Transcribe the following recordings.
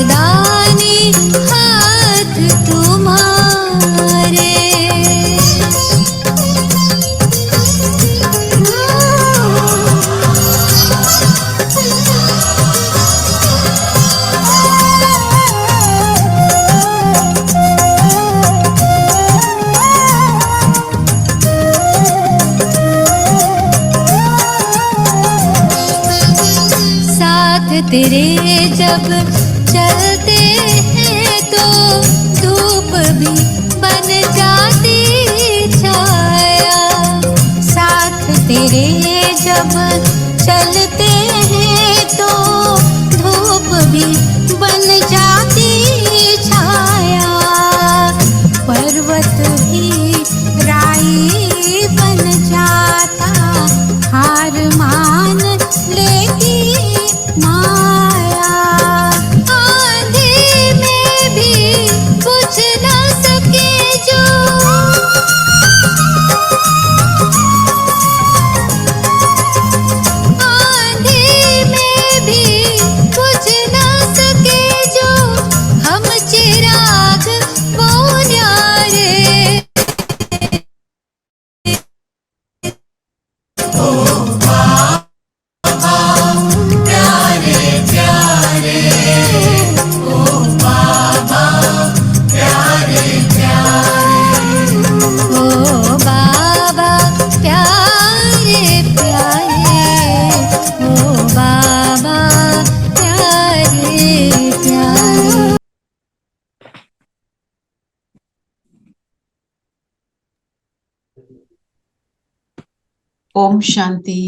दानी हाथ तुम्हारे। साथ तेरे जब चलते हैं तो धूप भी बन जाती छाया। साथ तेरे जब चलते हैं तो धूप भी बन जाती छाया। पर्वत भी राई बन जाता, हार मान लेती माया। आंधी में भी बुझ न सके जो, आंधी में भी बुझ न सके जो, हम चिराग वो न्यारे। ओ बाबा प्यारे प्यारे, ओ बाबा प्यारे प्यारे। ओम शांति।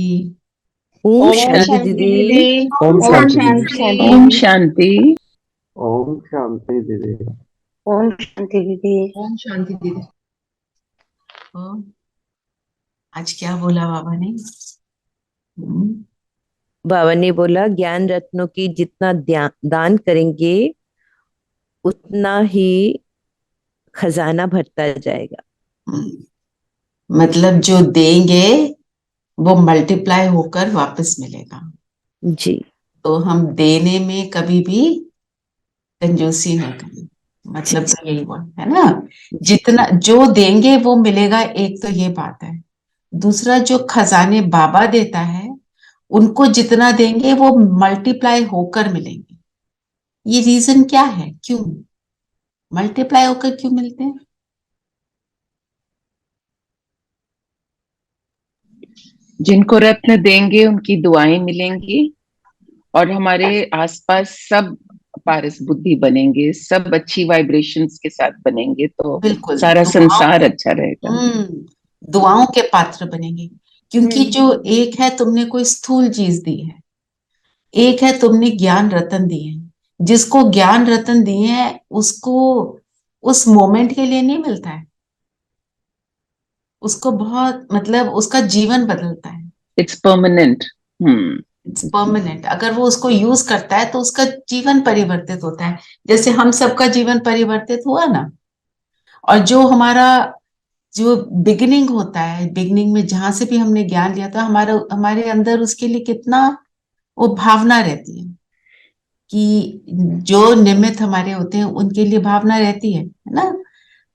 ओम ओम शांति शांति दीदी। दीदी। ओम ओम शांति शांति। ओम शांति। ओम शांति दीदी। ओम शांति दीदी। ओम शांति दीदी। ओम। आज क्या बोला बाबा ने? बाबा ने बोला ज्ञान रत्नों की जितना दान करेंगे उतना ही खजाना भरता जाएगा। मतलब जो देंगे वो मल्टीप्लाई होकर वापस मिलेगा। जी। तो हम देने में कभी भी कंजूसी न करें, मतलब तो यही हुआ है ना। जितना जो देंगे वो मिलेगा, एक तो ये बात है। दूसरा, जो खजाने बाबा देता है उनको जितना देंगे वो मल्टीप्लाई होकर मिलेंगे। ये रीजन क्या है, क्यों मल्टीप्लाई होकर क्यों मिलते हैं? जिनको रत्न देंगे उनकी दुआएं मिलेंगी और हमारे आसपास सब पारस बुद्धि बनेंगे, सब अच्छी वाइब्रेशंस के साथ बनेंगे, तो बिल्कुल, सारा संसार अच्छा रहेगा। दुआओं के पात्र बनेंगे। क्योंकि जो एक है तुमने कोई स्थूल चीज दी है, एक है तुमने ज्ञान रतन दिए हैं। जिसको ज्ञान रतन दिए हैं उसको उस मोमेंट के लिए नहीं मिलता है, उसको बहुत मतलब उसका जीवन बदलता है। It's permanent. It's permanent. अगर वो उसको यूज करता है तो उसका जीवन परिवर्तित होता है, जैसे हम सबका जीवन परिवर्तित हुआ ना। और जो हमारा जो बिगिनिंग होता है, बिगिनिंग में जहां से भी हमने ज्ञान लिया था, हमारे अंदर उसके लिए कितना वो भावना रहती है कि जो निमित्त हमारे होते हैं उनके लिए भावना रहती है ना।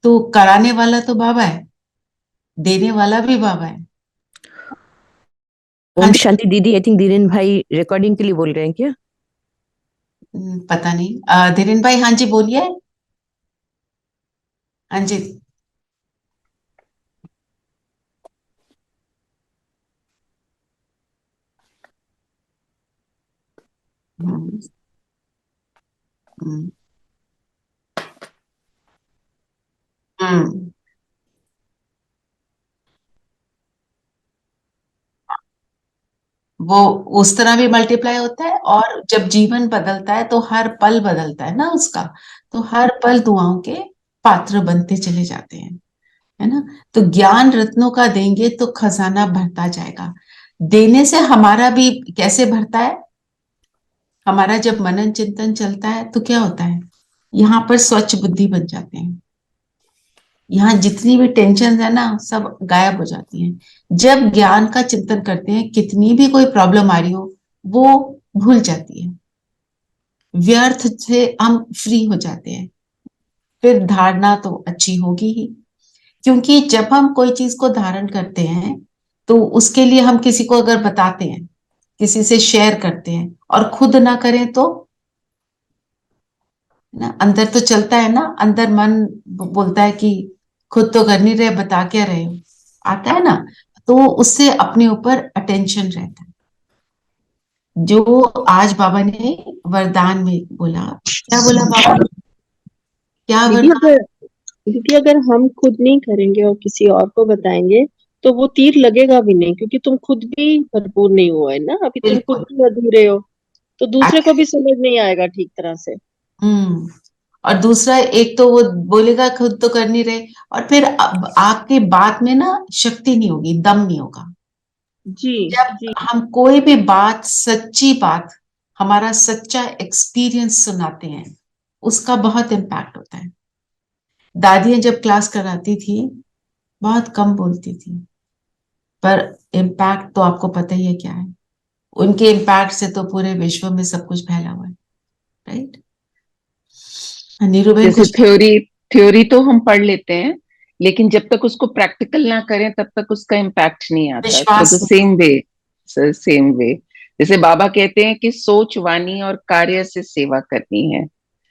तो कराने वाला तो बाबा है, देने वाला भी बाबा है। ओम शांति दीदी। आई थिंक धीरेन भाई रिकॉर्डिंग के लिए बोल रहे हैं क्या? पता नहीं। धीरेन भाई, हाँ जी बोलिए। हाँ जी। हम्म, हम्म, हम्म। वो उस तरह भी मल्टीप्लाई होता है, और जब जीवन बदलता है तो हर पल बदलता है ना उसका। तो हर पल दुआओं के पात्र बनते चले जाते हैं, है ना। तो ज्ञान रत्नों का देंगे तो खजाना भरता जाएगा। देने से हमारा भी कैसे भरता है? हमारा जब मनन चिंतन चलता है तो क्या होता है, यहाँ पर स्वच्छ बुद्धि बन जाते हैं। यहाँ जितनी भी टेंशन है ना सब गायब हो जाती हैं। जब ज्ञान का चिंतन करते हैं, कितनी भी कोई प्रॉब्लम आ रही हो वो भूल जाती है। व्यर्थ से हम फ्री हो जाते हैं, फिर धारणा तो अच्छी होगी ही। क्योंकि जब हम कोई चीज को धारण करते हैं तो उसके लिए हम किसी को अगर बताते हैं, किसी से शेयर करते हैं और खुद ना करें तो ना, अंदर तो चलता है ना, अंदर मन बोलता है कि खुद तो कर नहीं रहे, बता क्या रहे हो, आता है ना। तो उससे अपने ऊपर अटेंशन रहता है। जो आज बाबा ने वरदान में बोला, क्या बोला बाबा ने? क्या दीदी वरदान? अगर दीदी अगर हम खुद नहीं करेंगे और किसी और को बताएंगे तो वो तीर लगेगा भी नहीं, क्योंकि तुम खुद भी भरपूर नहीं हुआ है ना, अभी तुम खुद बिल्कुल। भी अधूरे हो, तो दूसरे को भी समझ नहीं आएगा ठीक तरह से। हम्म। और दूसरा, एक तो वो बोलेगा खुद तो कर नहीं रहे, और फिर अब आपकी बात में ना शक्ति नहीं होगी, दम नहीं होगा। जी जब जी। हम कोई भी बात, सच्ची बात, हमारा सच्चा एक्सपीरियंस सुनाते हैं, उसका बहुत इम्पैक्ट होता है। दादियां जब क्लास कराती थी बहुत कम बोलती थी, पर इम्पैक्ट तो आपको पता ही है क्या है। उनके इम्पैक्ट से तो पूरे विश्व में सब कुछ फैला हुआ है, राइट? नीरू बहन जैसे कुछ? थ्योरी थ्योरी तो हम पढ़ लेते हैं, लेकिन जब तक उसको प्रैक्टिकल ना करें तब तक उसका इम्पैक्ट नहीं आता। तो विश्वास द नहीं। सेम वे, सेम वे, जैसे बाबा कहते हैं कि सोच, वाणी और कार्य से सेवा करनी है।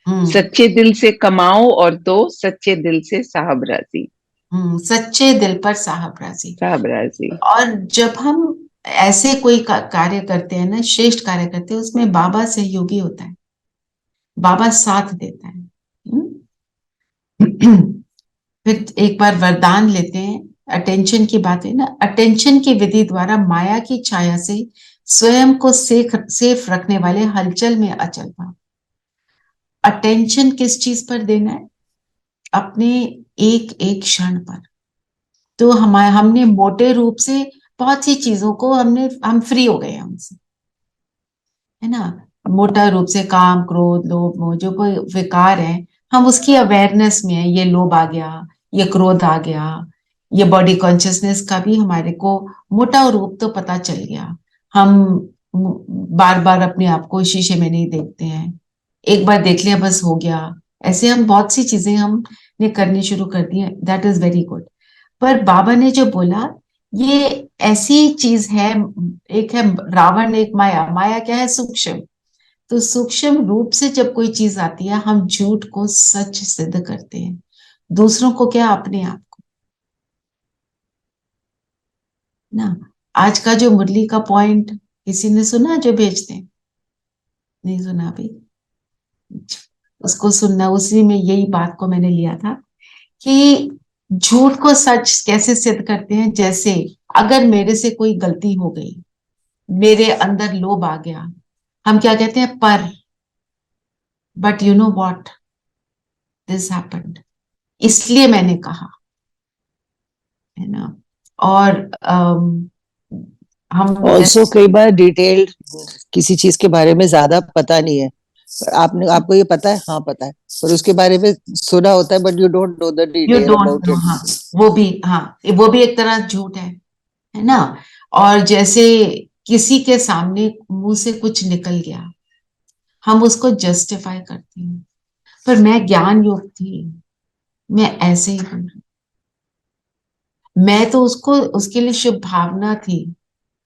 हम्म। सच्चे दिल से कमाओ और दो, सच्चे दिल से साहब राजी। सच्चे दिल पर साहब राजी। साहब राजी। और जब हम ऐसे कोई कार्य करते हैं ना, श्रेष्ठ कार्य करते हैं, उसमें बाबा सहयोगी होता है, बाबा साथ देता है। फिर एक बार वरदान लेते हैं। अटेंशन की बात है ना, अटेंशन की विधि द्वारा माया की छाया से स्वयं को सेफ रखने वाले हलचल में अचल भाव। अटेंशन किस चीज पर देना है? अपने एक एक क्षण पर। तो हमने मोटे रूप से बहुत सी चीजों को हम फ्री हो गए हैं उनसे, है ना। मोटा रूप से काम, क्रोध, लोभ, मोह, जो कोई विकार है, हम उसकी अवेयरनेस में है। ये लोभ आ गया, ये क्रोध आ गया, ये बॉडी कॉन्शियसनेस का भी हमारे को मोटा रूप तो पता चल गया। हम बार बार अपने आप को शीशे में नहीं देखते हैं, एक बार देख लिया बस हो गया। ऐसे हम बहुत सी चीजें हमने करनी शुरू कर दी है, दैट इज वेरी गुड। पर बाबा ने जो बोला, ये ऐसी चीज है, एक है रावण, एक माया। माया क्या है? सूक्ष्म। तो सूक्ष्म रूप से जब कोई चीज आती है, हम झूठ को सच सिद्ध करते हैं, दूसरों को क्या, अपने आप को ना। आज का जो मुरली का पॉइंट किसी ने सुना जो भेजते हैं? नहीं सुना अभी? उसको सुनना, उसी में यही बात को मैंने लिया था कि झूठ को सच कैसे सिद्ध करते हैं। जैसे अगर मेरे से कोई गलती हो गई, मेरे अंदर लोभ आ गया, हम क्या कहते हैं? पर but you know what, this happened, इसलिए मैंने कहा, है ना। और हम ऑल्सो जैसे कई बार डिटेल्ड किसी चीज के बारे में ज्यादा पता नहीं है, पर आपको ये पता है, हाँ पता है, पर उसके बारे में सुना होता है, but you don't know the you detail don't about know, it. हाँ, वो भी, हाँ, वो भी एक तरह झूठ है ना। और जैसे किसी के सामने मुंह से कुछ निकल गया, हम उसको जस्टिफाई करते हैं, पर मैं ज्ञान योग थी, मैं ऐसे ही बोल रही, मैं तो उसको, उसके लिए शुभ भावना थी,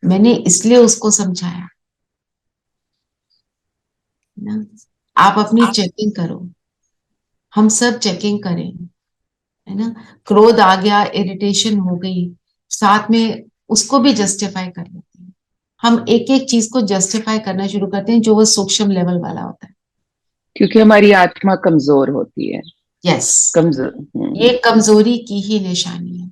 मैंने इसलिए उसको समझाया ना। आप अपनी चेकिंग करो, हम सब चेकिंग करें, है ना। क्रोध आ गया, इरिटेशन हो गई, साथ में उसको भी जस्टिफाई कर लेते हैं। हम एक एक चीज को जस्टिफाई करना शुरू करते हैं, जो वो सूक्ष्म लेवल वाला होता है। क्योंकि हमारी आत्मा कमजोर होती है। यस, कमजोर। ये कमजोरी की ही निशानी है।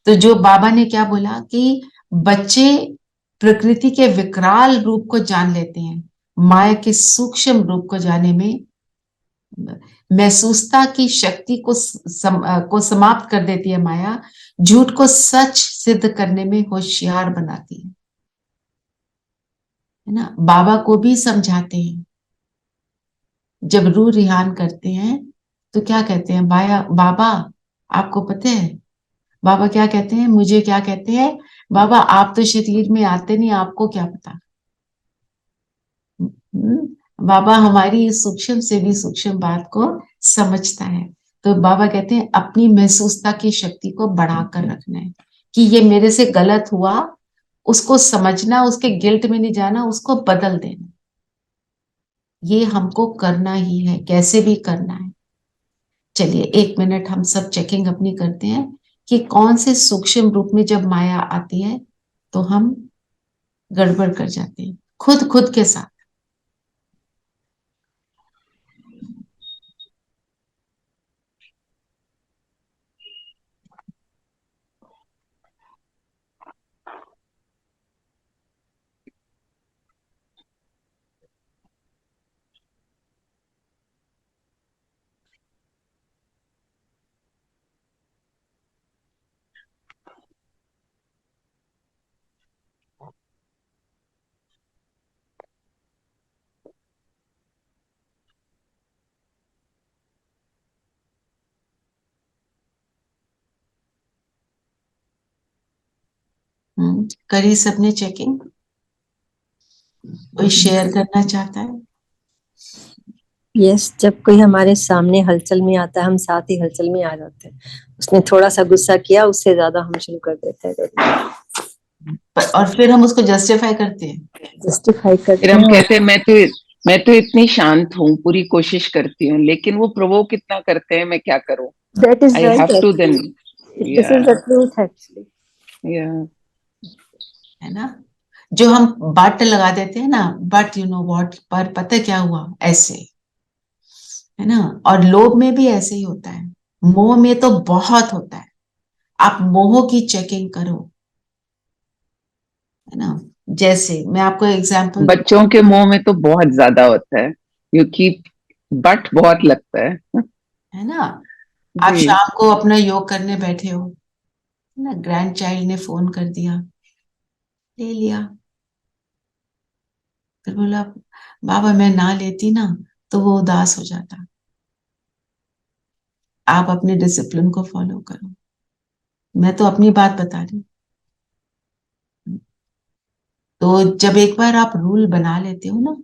तो जो बाबा ने क्या बोला कि बच्चे प्रकृति के विकराल रूप को जान लेते हैं, माया के सूक्ष्म रूप को जाने में महसूसता की शक्ति को समाप्त कर देती है माया, झूठ को सच सिद्ध करने में होशियार बनाती है ना। बाबा को भी समझाते हैं, जब रूह रिहान करते हैं तो क्या कहते हैं? बाबा, आपको पता है बाबा क्या कहते हैं? मुझे क्या कहते हैं? बाबा आप तो शरीर में आते नहीं, आपको क्या पता। बाबा हमारी इस सूक्ष्म से भी सूक्ष्म बात को समझता है। तो बाबा कहते हैं अपनी महसूसता की शक्ति को बढ़ाकर रखना है कि ये मेरे से गलत हुआ, उसको समझना, उसके गिल्ट में नहीं जाना, उसको बदल देना। ये हमको करना ही है, कैसे भी करना है। चलिए 1 मिनट हम सब चेकिंग अपनी करते हैं कि कौन से सूक्ष्म रूप में जब माया आती है तो हम गड़बड़ कर जाते हैं खुद के साथ। करी सबने चेकिंग? कोई शेयर करना चाहता है? यस, जब कोई हमारे सामने हलचल में आता है हम साथ ही हलचल में आ जाते हैं। उसने थोड़ा सा गुस्सा किया, उससे ज्यादा हम शुरू कर देते हैं, और फिर हम उसको जस्टिफाई करते हैं। जस्टिफाई करते फिर हम हैं। कहते हैं मैं तो इतनी शांत हूँ, पूरी कोशिश करती हूँ, लेकिन वो प्रोवोक कितना करते हैं, मैं क्या करूँ? That is I right, have to then, this is the truth actually. है ना? जो हम बट लगा देते हैं ना, बट यू नो व्हाट, पर पता है क्या हुआ, ऐसे, है ना? और लोभ में भी ऐसे ही होता है, मोह में तो बहुत होता है। आप मोह की चेकिंग करो, है ना? जैसे मैं आपको एग्जांपल, बच्चों के मुंह में तो बहुत ज्यादा होता है क्योंकि बट बहुत लगता है ना? आप जी। शाम को अपना योग करने बैठे हो, है ना? ग्रैंड चाइल्ड ने फोन कर दिया, ले लिया, फिर बोला बाबा मैं ना लेती ना तो वो उदास हो जाता। आप अपने डिसिप्लिन को फॉलो करो, मैं तो अपनी बात बता रही हूँ। तो जब एक बार आप रूल बना लेते हो ना,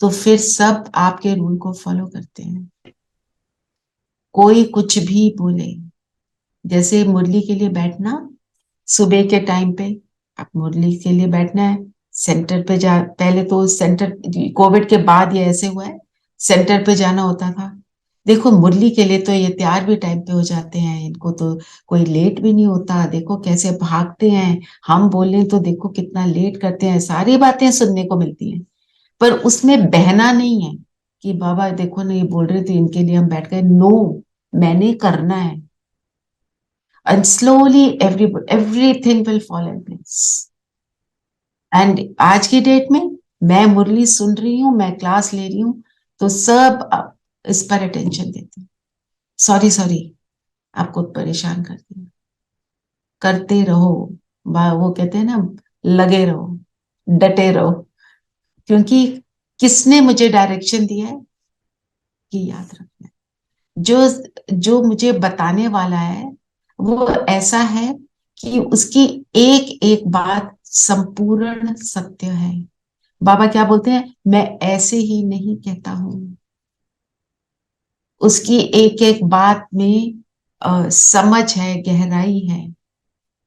तो फिर सब आपके रूल को फॉलो करते हैं। कोई कुछ भी बोले, जैसे मुरली के लिए बैठना, सुबह के टाइम पे आप मुरली के लिए बैठना है, सेंटर पे जा, पहले तो सेंटर, कोविड के बाद ये ऐसे हुआ है, सेंटर पे जाना होता था। देखो मुरली के लिए तो ये तैयार भी टाइम पे हो जाते हैं, इनको तो कोई लेट भी नहीं होता, देखो कैसे भागते हैं। हम बोले तो देखो कितना लेट करते हैं, सारी बातें सुनने को मिलती हैं। पर उसमें बहना नहीं है कि बाबा देखो ना ये बोल रहे थे इनके लिए हम बैठ गए, नो, मैंने करना है। And slowly everything will fall in place. And आज की डेट में मैं मुरली सुन रही हूँ, मैं क्लास ले रही हूँ, तो सब इस पर अटेंशन देते हैं। सॉरी आपको परेशान कर दिया, करते रहो। वो कहते हैं ना, लगे रहो, डटे रहो, क्योंकि किसने मुझे डायरेक्शन दिया है ये याद रखना है। जो जो मुझे बताने वाला है वो ऐसा है कि उसकी एक एक बात संपूर्ण सत्य है। बाबा क्या बोलते हैं, मैं ऐसे ही नहीं कहता हूं, उसकी एक एक बात में समझ है, गहराई है।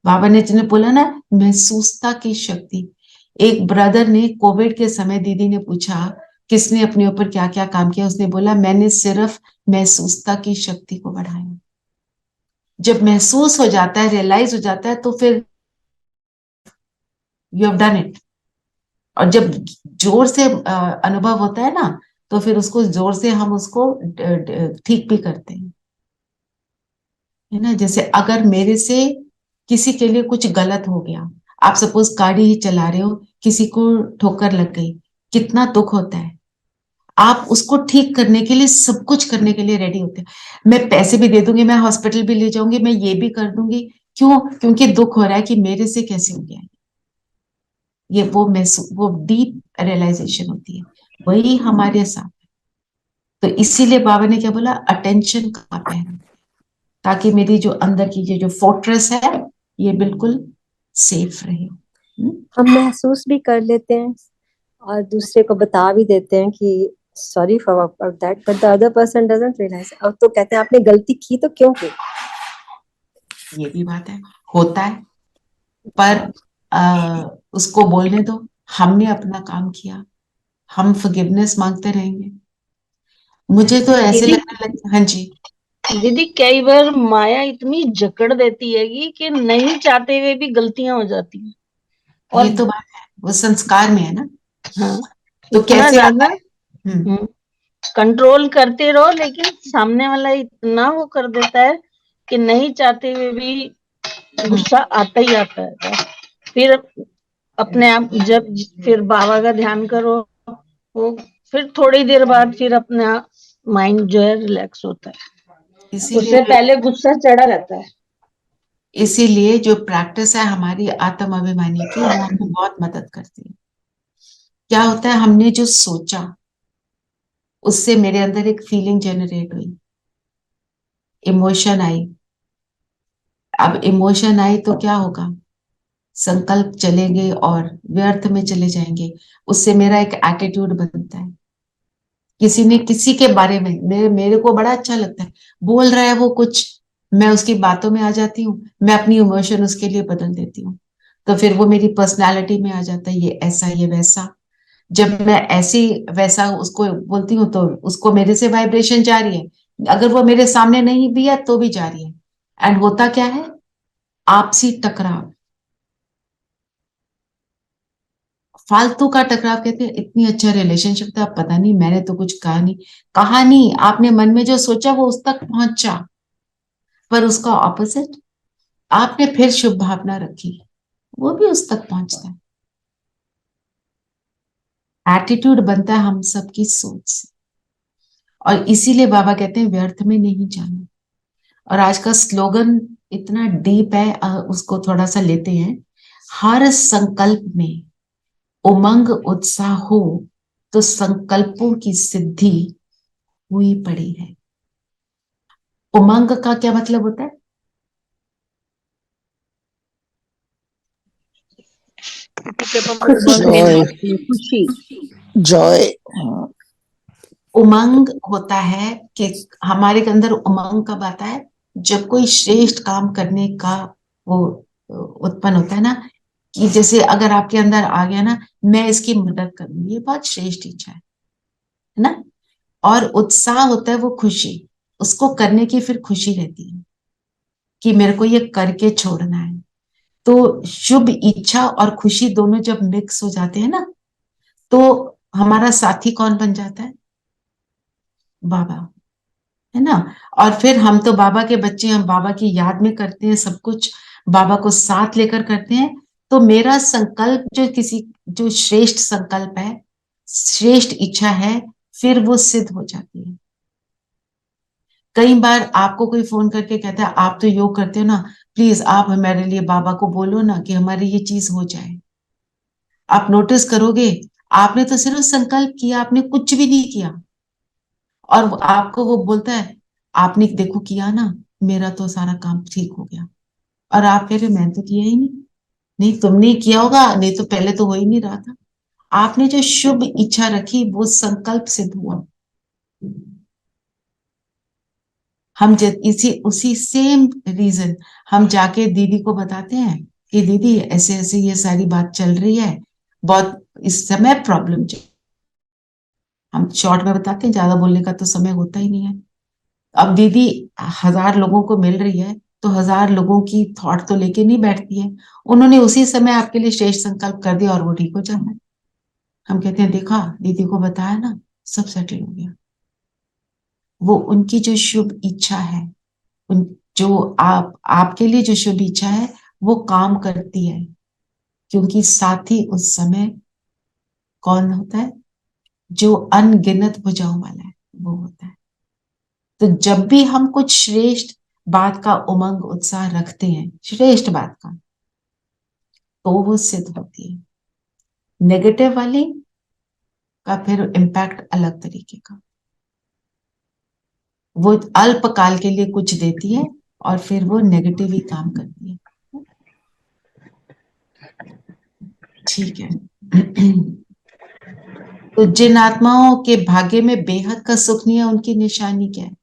बाबा ने जिन्हें बोला ना, महसूसता की शक्ति। एक ब्रदर ने कोविड के समय, दीदी ने पूछा किसने अपने ऊपर क्या क्या काम किया, उसने बोला मैंने सिर्फ महसूसता की शक्ति को बढ़ाया। जब महसूस हो जाता है, रियलाइज हो जाता है, तो फिर यू हैव डन इट। और जब जोर से अनुभव होता है ना, तो फिर उसको जोर से हम उसको ठीक भी करते हैं, है ना? जैसे अगर मेरे से किसी के लिए कुछ गलत हो गया, आप सपोज गाड़ी ही चला रहे हो, किसी को ठोकर लग गई, कितना दुख होता है। आप उसको ठीक करने के लिए सब कुछ करने के लिए रेडी होते हैं। मैं पैसे भी दे दूंगी, मैं हॉस्पिटल भी ले जाऊंगी, मैं ये भी कर दूंगी। क्यों? क्योंकि दुख हो रहा है कि मेरे से कैसे हो गया। ये वो डीप रियलाइजेशन होती है, वही हमारे साथ। तो इसीलिए बाबा ने क्या बोला, अटेंशन का पहना, ताकि मेरी जो अंदर की ये जो फोर्ट्रेस है ये बिल्कुल सेफ रहे। हम महसूस भी कर लेते हैं और दूसरे को बता भी देते हैं कि sorry for that, but the other person doesn't realise. और तो कहते हैं आपने गलती की तो क्यों की। ये भी बात है, होता है, पर उसको बोलने दो, हमने अपना काम किया, हम फॉरगिवनेस मांगते रहेंगे। मुझे तो ऐसे दीदी लगने लगे। हाँ जी। दीदी कई बार माया इतनी जकड़ देती है कि नहीं चाहते हुए भी गलतियां हो जाती हैं। और ये तो बात है, वो संस्कार में है ना। हाँ, तो इतना कैसे आता ज्यादा है? कंट्रोल करते रहो, लेकिन सामने वाला इतना वो कर देता है कि नहीं चाहते हुए भी गुस्सा आता ही आता है। फिर अपने आप जब फिर बाबा का ध्यान करो, वो फिर थोड़ी देर बाद फिर अपना माइंड जो है रिलैक्स होता है। उससे इसीलिए पहले गुस्सा चढ़ा रहता है। इसीलिए जो प्रैक्टिस है हमारी आत्म अभिमानी की, वो हमें बहुत मदद करती है। क्या होता है, हमने जो सोचा उससे मेरे अंदर एक फीलिंग जनरेट हुई, इमोशन आई। अब इमोशन आई तो क्या होगा, संकल्प चलेंगे और व्यर्थ में चले जाएंगे। उससे मेरा एक एटीट्यूड बनता है। किसी ने किसी के बारे में, मेरे को बड़ा अच्छा लगता है, बोल रहा है वो कुछ, मैं उसकी बातों में आ जाती हूँ, मैं अपनी इमोशन उसके लिए बदल देती हूँ। तो फिर वो मेरी पर्सनालिटी में आ जाता है, ये ऐसा ये वैसा। जब मैं ऐसी वैसा उसको बोलती हूँ तो उसको मेरे से वाइब्रेशन जा रही है, अगर वो मेरे सामने नहीं भी है तो भी जा रही है। एंड होता क्या है, आपसी टकराव, फालतू का टकराव। कहते हैं इतनी अच्छा रिलेशनशिप था, पता नहीं मैंने तो कुछ कहा नहीं, आपने मन में जो सोचा वो उस तक पहुंचा, पर उसका ऑपोजिट आपने फिर शुभ भावना रखी, वो भी उस तक पहुंचता है। एटीट्यूड बनता है हम सबकी सोच से। और इसीलिए बाबा कहते हैं व्यर्थ में नहीं जाना। और आज का स्लोगन इतना डीप है, उसको थोड़ा सा लेते हैं। हर संकल्प में उमंग उत्साह हो तो संकल्पों की सिद्धि हुई पड़ी है। उमंग का क्या मतलब होता है? जॉय, खुशी। जॉय। उमंग होता है कि हमारे के अंदर उमंग कब आता है, जब कोई श्रेष्ठ काम करने का वो उत्पन्न होता है ना, कि जैसे अगर आपके अंदर आ गया ना, मैं इसकी मदद करूंगी, ये बहुत श्रेष्ठ इच्छा है ना। और उत्साह होता है वो खुशी, उसको करने की फिर खुशी रहती है कि मेरे को ये करके छोड़ना है। तो शुभ इच्छा और खुशी दोनों जब मिक्स हो जाते हैं ना, तो हमारा साथी कौन बन जाता है? बाबा, है ना। और फिर हम तो बाबा के बच्चे, हम बाबा की याद में करते हैं सब कुछ, बाबा को साथ लेकर करते हैं। तो मेरा संकल्प जो श्रेष्ठ संकल्प है, श्रेष्ठ इच्छा है, फिर वो सिद्ध हो जाती है। कई बार आपको कोई फोन करके कहता है आप तो योग करते हो ना, प्लीज आप हमारे लिए बाबा को बोलो ना कि हमारी ये चीज हो जाए। आप नोटिस करोगे, आपने तो सिर्फ संकल्प किया, आपने कुछ भी नहीं किया, और आपको वो बोलता है आपने देखो किया ना, मेरा तो सारा काम ठीक हो गया। और आप कह रहे मैं तो किया ही नहीं। नहीं, तुमने ही किया होगा, नहीं तो पहले तो हो ही नहीं रहा था। आपने जो शुभ इच्छा रखी वो संकल्प सिद्ध हुआ। हम इसी उसी सेम रीजन हम जाके दीदी को बताते हैं कि दीदी ऐसे ऐसे ये सारी बात चल रही है, बहुत इस समय प्रॉब्लम चल। हम शॉर्ट में बताते हैं, ज्यादा बोलने का तो समय होता ही नहीं है। अब दीदी 1000 लोगों को मिल रही है तो 1000 लोगों की थॉट तो लेके नहीं बैठती है, उन्होंने उसी समय आपके लिए श्रेष्ठ संकल्प कर दिया और वो ठीक हो जाता है। हम कहते हैं देखा, दीदी को बताया ना, सब सेटल हो गया। वो उनकी जो शुभ इच्छा है, उन जो आपके लिए जो शुभ इच्छा है वो काम करती है, क्योंकि साथी उस समय कौन होता है, जो अनगिनत भुजाओं वाला है, वो होता है। तो जब भी हम कुछ श्रेष्ठ बात का उमंग उत्साह रखते हैं, श्रेष्ठ बात का, तो वो सिद्ध होती है। नेगेटिव वाली का फिर इम्पैक्ट अलग तरीके का, वो अल्पकाल के लिए कुछ देती है और फिर वो नेगेटिव ही काम करती है। ठीक है। तो जिन आत्माओं के भाग्य में बेहद का सुख नहीं है, उनकी निशानी क्या है?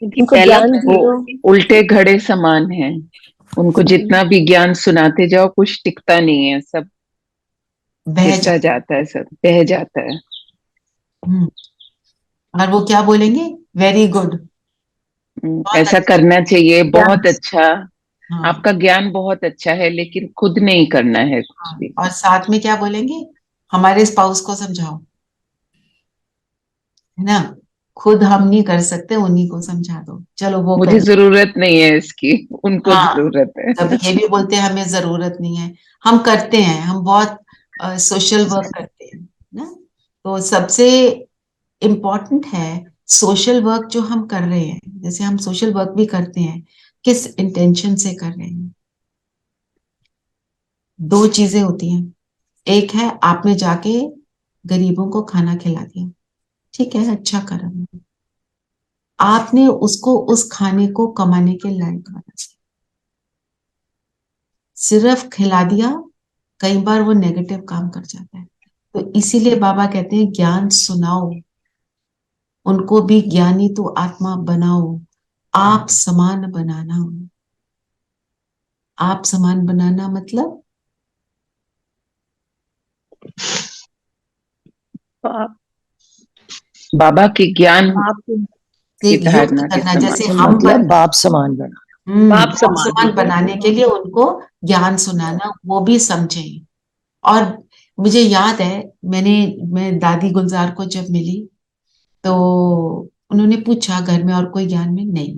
क्योंकि उनको पहला ज्ञान वो दो। उल्टे घड़े समान है, उनको जितना भी ज्ञान सुनाते जाओ कुछ टिकता नहीं है, सब बह फिसला जाता है, सब बह जाता है। हम्म, और वो क्या बोलेंगे? वेरी गुड, बहुत ऐसा अच्छा। करना चाहिए, ज्ञान, बहुत अच्छा, हाँ आपका ज्ञान बहुत अच्छा है, लेकिन खुद नहीं करना है कुछ हाँ, भी। और साथ में क्या बोलेंगे? हमारे स्पाउस को समझाओ, है ना? खुद हम नहीं कर सकते, उन्हीं को समझा दो, चलो वो मुझे कर। जरूरत नहीं है इसकी, उनको हाँ, जरूरत है। तब ये भी बोलते हैं हमें जरूरत नहीं है। हम करते हैं, हम बहुत सोशल वर्क करते हैं ना। तो सबसे इम्पोर्टेंट है सोशल वर्क जो हम कर रहे हैं। जैसे हम सोशल वर्क भी करते हैं, किस इंटेंशन से कर रहे हैं? दो चीजें होती हैं। एक है आपने जाके गरीबों को खाना खिला दिया, ठीक है, अच्छा कर्म है। आपने उसको उस खाने को कमाने के लायक बना दिया। सिर्फ खिला दिया, कई बार वो नेगेटिव काम कर जाता है। तो इसीलिए बाबा कहते हैं ज्ञान सुनाओ, उनको भी ज्ञानी तो आत्मा बनाओ, आप समान बनाना। आप समान बनाना मतलब बाबा के ज्ञान बाप से की युक्त धारणा के करना। समान। जैसे तो हम मतलब बाप समान बना। बाप बाप समान। समान बनाने के लिए उनको ज्ञान सुनाना, वो भी समझे। और मुझे याद है, मैं दादी गुलजार को जब मिली तो उन्होंने पूछा घर में और कोई ज्ञान में? नहीं।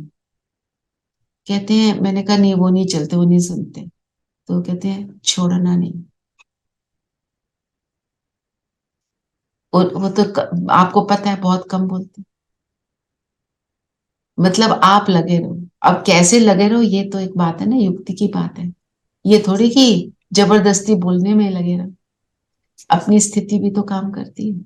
कहते हैं, मैंने कहा नहीं वो नहीं चलते, वो नहीं सुनते। तो कहते हैं छोड़ना नहीं। और वो तो आपको पता है बहुत कम बोलते हैं। मतलब आप लगे रहो। अब कैसे लगे रहो ये तो एक बात है ना, युक्ति की बात है। ये थोड़ी कि जबरदस्ती बोलने में लगे रहो। अपनी स्थिति भी तो काम करती है।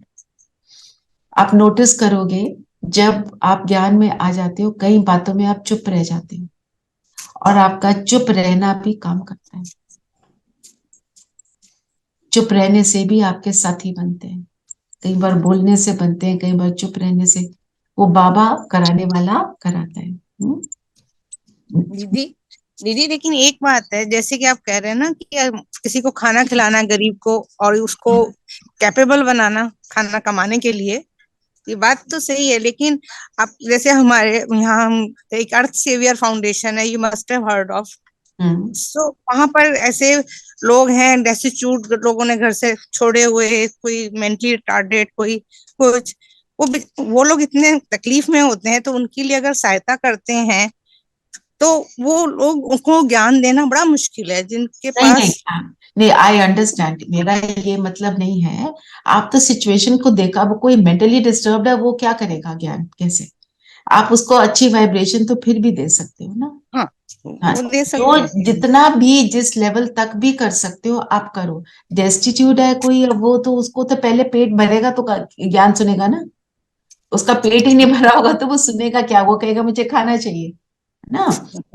आप नोटिस करोगे, जब आप ज्ञान में आ जाते हो कई बातों में आप चुप रह जाते हो, और आपका चुप रहना भी काम करता है। चुप रहने से भी आपके साथी बनते हैं। कई बार बोलने से बनते हैं, कई बार चुप रहने से। वो बाबा कराने वाला कराता है। दीदी दीदी लेकिन एक बात है, जैसे कि आप कह रहे हैं ना कि किसी को खाना खिलाना गरीब को और उसको कैपेबल बनाना खाना कमाने के लिए, ये बात तो सही है। लेकिन आप जैसे हमारे यहाँ हम एक अर्थ सेवियर फाउंडेशन है, you must have heard of. Hmm so वहां पर ऐसे लोग हैं, डेस्टिट्यूट लोगों ने घर से छोड़े हुए, कोई मेंटली रिटार्डेड, कोई कुछ, वो लोग इतने तकलीफ में होते हैं, तो उनके लिए अगर सहायता करते हैं तो वो लोग, उनको ज्ञान देना बड़ा मुश्किल है जिनके नहीं नहीं पास। नहीं, आई अंडरस्टैंड, मेरा ये मतलब नहीं है। आप तो सिचुएशन को देखा, अब कोई मेंटली डिस्टर्ब्ड है वो क्या करेगा ज्ञान कैसे? आप उसको अच्छी वाइब्रेशन तो फिर भी दे सकते हो ना। हाँ, हाँ, वो दे जो सकते हैं। जितना भी जिस लेवल तक भी कर सकते हो आप करो। डेस्टिट्यूड है कोई, अब वो तो उसको तो पहले पेट भरेगा तो ज्ञान सुनेगा ना। उसका पेट ही नहीं भरा होगा तो वो सुनेगा क्या? वो कहेगा मुझे खाना चाहिए, है ना।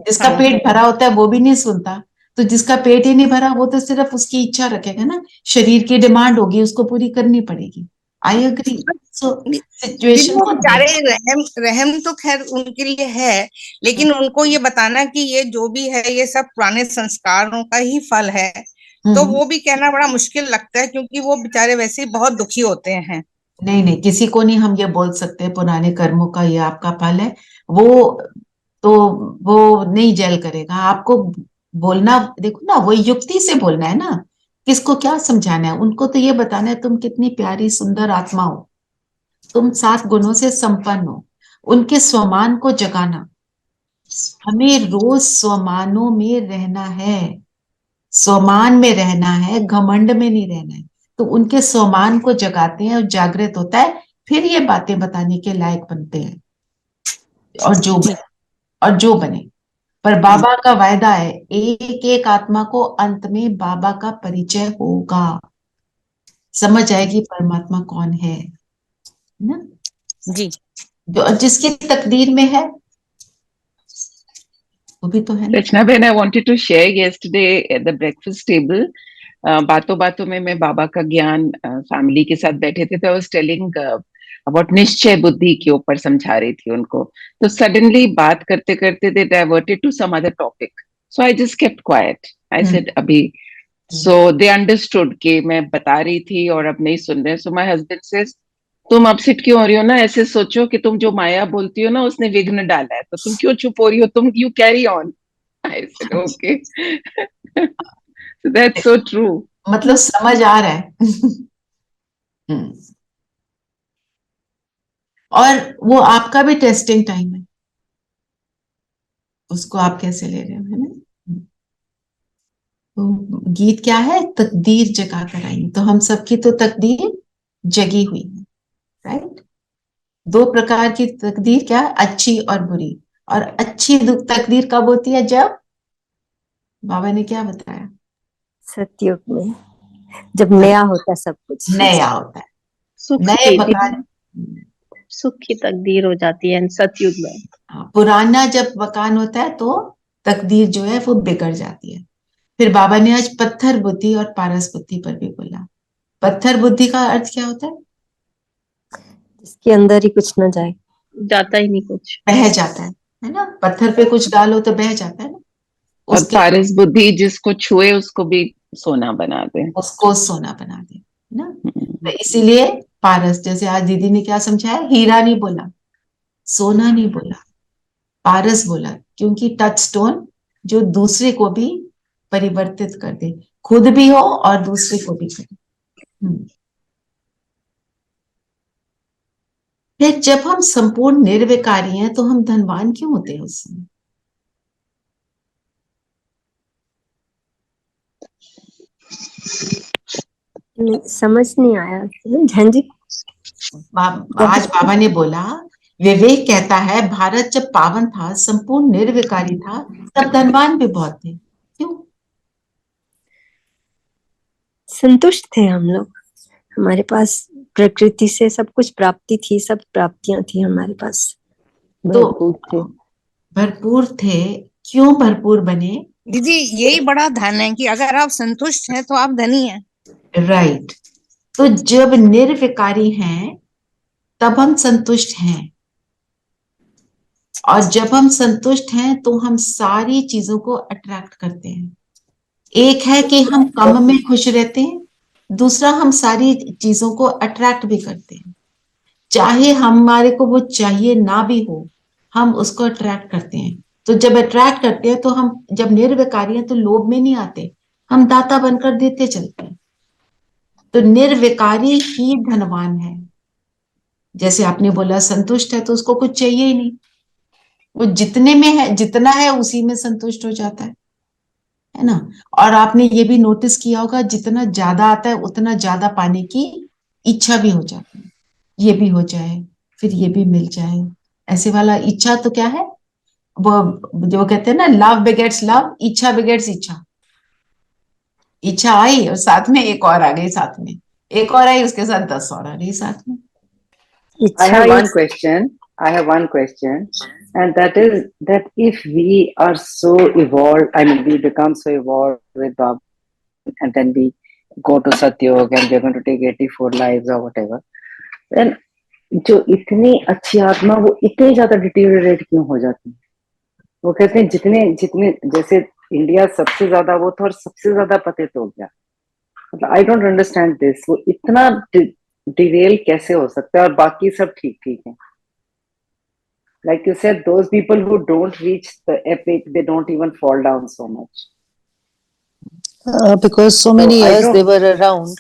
जिसका हाँ, पेट भरा होता है वो भी नहीं सुनता। तो जिसका पेट ही नहीं भरा वो तो सिर्फ उसकी इच्छा रखेगा ना। शरीर की डिमांड होगी, उसको पूरी करनी पड़ेगी। I agree. सो दीदी सिचुएशन वो को बेचारे देख। रहम रहम तो खैर उनके लिए है, लेकिन उनको ये बताना कि ये जो भी है ये सब पुराने संस्कारों का ही फल है, तो हम्म वो भी कहना बड़ा मुश्किल लगता है, क्योंकि वो बेचारे वैसे ही बहुत दुखी होते हैं। नहीं नहीं, किसी को नहीं हम ये बोल सकते पुराने कर्मों का ये आपका फल है। वो तो वो नहीं जेल करेगा आपको। बोलना देखो ना, वो युक्ति से बोलना है ना। किसको क्या समझाना है? उनको तो ये बताना है तुम कितनी प्यारी सुंदर आत्मा हो, तुम 7 गुणों से संपन्न हो। उनके स्वमान को जगाना। हमें रोज स्वमानों में रहना है, स्वमान में रहना है, घमंड में नहीं रहना है। तो उनके स्वमान को जगाते हैं और जागृत होता है, फिर ये बातें बताने के लायक बनते हैं। और जो जी। बने, और जो बने। पर बाबा का वायदा है, एक एक आत्मा को अंत में बाबा का परिचय होगा। समझ आएगी परमात्मा कौन है ना। जी। जो जिसकी तकदीर में है वो भी तो है ना। Rachna Ben, I wanted to share yesterday at the breakfast table बातों बातों में मैं बाबा का ज्ञान फैमिली के साथ बैठे थे, तो आई वाज टेलिंग अबाउट निश्चय बुद्धि के ऊपर समझा रही थी उनको। तो सडनली बात करते करते they diverted to some other topic, so I just kept quiet. I said अभी, सो दे अंडरस्टूड कि मैं बता रही थी और अब नहीं सुन रहे। सो माय हस्बैंड सेज, तुम अपसेट क्यों हो रही हो ना, ऐसे सोचो कि तुम जो माया बोलती हो ना उसने विघ्न डाला है, तो तुम क्यों चुप हो रही हो, तुम you carry on. I said okay. That's so true. मतलब समझ आ रहा है। और वो आपका भी टेस्टिंग टाइम है, उसको आप कैसे ले रहे हो, है ना। तो गीत क्या है, तकदीर जगा कर आई, तो हम सबकी तो तकदीर जगी हुई है, राइट। दो प्रकार की तकदीर, क्या, अच्छी और बुरी। और अच्छी तकदीर कब होती है, जब बाबा ने क्या बताया, सतयुग में, जब नया होता है सब कुछ। नया होता है, सुख नए की मकान। सुख की तकदीर हो जाती है सतयुग में। पुराना जब मकान होता है तो तकदीर जो है वो बिगड़ जाती है। फिर बाबा ने आज पत्थर बुद्धि और पारस बुद्धि पर भी बोला। पत्थर बुद्धि का अर्थ क्या होता है, इसके अंदर ही कुछ न जाए, जाता ही नहीं कुछ। बह जाता है ना। पत्थर पे कुछ डालो तो बह जाता है ना। और उसके पारस बुद्धि जिसको छुए उसको भी सोना बना दे। उसको सोना बना दे, है ना। तो इसीलिए पारस, जैसे आज दीदी ने क्या समझाया, हीरा नहीं बोला, सोना नहीं बोला, पारस बोला, क्योंकि टच स्टोन जो दूसरे को भी परिवर्तित कर दे, खुद भी हो और दूसरे को भी करे। फिर जब हम संपूर्ण निर्विकारी हैं तो हम धनवान क्यों होते हैं उस समय। समझ नहीं आया झंझी। आज बाबा ने बोला, विवेक कहता है भारत जब पावन था, संपूर्ण निर्विकारी था, तब धनवान भी बहुत थे, क्यों। संतुष्ट थे हम लोग, हमारे पास प्रकृति से सब कुछ प्राप्ति थी, सब प्राप्तियां थी हमारे पास, तो भरपूर थे। भरपूर थे, क्यों भरपूर बने। दीदी यही बड़ा धन है कि अगर आप संतुष्ट हैं तो आप धनी हैं। राइट। तो जब निर्विकारी हैं तब हम संतुष्ट हैं, और जब हम संतुष्ट हैं तो हम सारी चीजों को अट्रैक्ट करते हैं। एक है कि हम कम में खुश रहते हैं, दूसरा हम सारी चीजों को अट्रैक्ट भी करते हैं। चाहे हमारे को वो चाहिए ना भी हो, हम उसको अट्रैक्ट करते हैं। तो जब अट्रैक्ट करते हैं तो हम जब निर्विकारी हैं तो लोभ में नहीं आते, हम दाता बनकर देते चलते हैं। तो निर्विकारी ही धनवान है। जैसे आपने बोला संतुष्ट है तो उसको कुछ चाहिए ही नहीं, वो जितने में है, जितना है उसी में संतुष्ट हो जाता है ना। और आपने ये भी नोटिस किया होगा, जितना ज्यादा आता है उतना ज्यादा पाने की इच्छा भी हो जाती है। ये भी हो जाए, फिर ये भी मिल जाए, ऐसे वाला इच्छा तो क्या है, वो जो कहते हैं ना, लव बिगेट्स लव, इच्छा बिगेट्स इच्छा। इच्छा आई और साथ में एक और आ गई, साथ में एक और आई, उसके साथ 10 और आ गई साथ में। I have one question. I have one question, and that is that if we are so evolved, I mean, we become so evolved with Baba, and then we go to Satyog and we're going to take 84 lives or whatever, then जो इतनी अच्छी आत्मा वो इतनी ज्यादा deteriorate क्यों हो जाती है। वो कहते हैं जितने जितने, जैसे इंडिया सबसे ज्यादा वो था और सबसे ज्यादा पतित हो गया, मतलब आई डोंट अंडरस्टैंड दिस, वो इतना डिरेल कैसे हो सकता है और बाकी सब ठीक ठीक है। Like you said, those people who don't reach the epic, they don't even fall down so much. Because so many I years don't- they were around.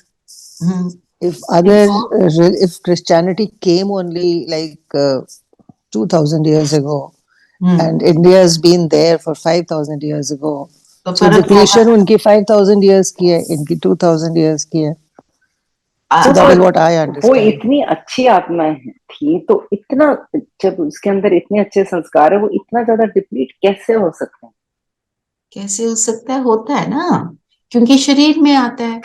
If Christianity came only like 2000 years ago, and India has been there for 5000 years ago, तो so education उनकी 5000 years की है, इनकी 2000 years की है. So that is what I वो understand. इतनी अच्छी आत्माएं थी, तो इतना, जब उसके अंदर इतने अच्छे संस्कार है, वो इतना ज्यादा डिप्लीट कैसे हो सकते हैं। कैसे हो सकता है, होता है ना, क्योंकि शरीर में आता है,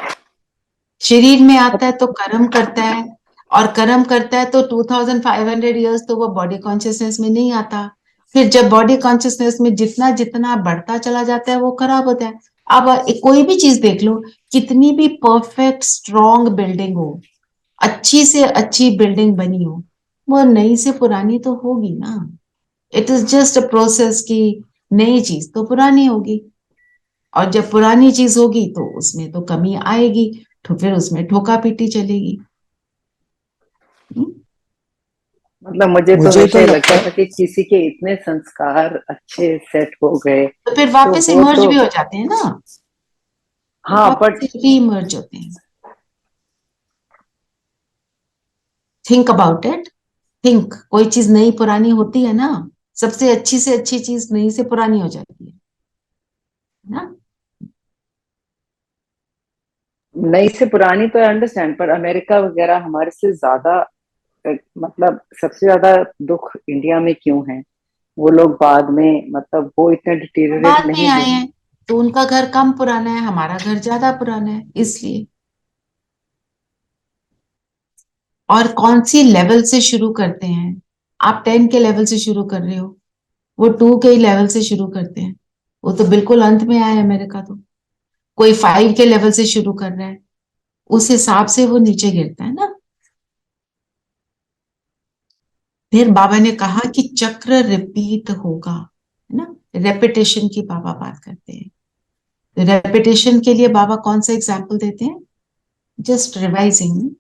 शरीर में आता है तो कर्म करता है, और कर्म करता है तो 2500 इयर्स तो वो बॉडी कॉन्शियसनेस में नहीं आता। फिर जब बॉडी कॉन्शियसनेस में जितना जितना बढ़ता चला जाता है वो खराब होता है। अब कोई भी चीज देख लो, कितनी भी परफेक्ट स्ट्रॉन्ग बिल्डिंग हो, अच्छी से अच्छी बिल्डिंग बनी हो, वो नई से पुरानी तो होगी ना। It is just a process की नई चीज तो पुरानी होगी, और जब पुरानी चीज होगी तो उसमें तो कमी आएगी, तो फिर उसमें ठोका पीटी चलेगी। मतलब मुझे तो मुझे हमेशा तो ये लगता लगता है था कि किसी के इतने संस्कार अच्छे सेट हो गए तो फिर तो वापस वो इमर्ज तो, भी हो जाते हैं ना, हाँ वापस बट री इमर्ज होते हैं। थिंक अबाउट इट, थिंक, कोई चीज नई पुरानी होती है ना, सबसे अच्छी से अच्छी चीज नई से पुरानी हो जाती है ना। नई से पुरानी तो अंडरस्टैंड, पर अमेरिका वगैरह हमारे से ज्यादा मतलब सबसे ज्यादा दुख इंडिया में क्यों है? वो लोग बाद में मतलब वो इतने डिटीरियरेट बाद में नहीं आए हुए। हैं तो उनका घर कम पुराना है, हमारा घर ज्यादा पुराना है, इसलिए। और कौन सी लेवल से शुरू करते हैं? आप 10 के लेवल से शुरू कर रहे हो, वो 2 के लेवल से शुरू करते हैं, वो तो बिल्कुल अंत में आया अमेरिका तो। कोई 5 के लेवल से शुरू कर रहा है, उस हिसाब से वो नीचे गिरता है ना। फिर बाबा ने कहा कि चक्र रिपीट होगा, है ना, रेपिटेशन की बाबा बात करते हैं। रेपिटेशन के लिए बाबा कौन सा एग्जाम्पल देते हैं? Just revising.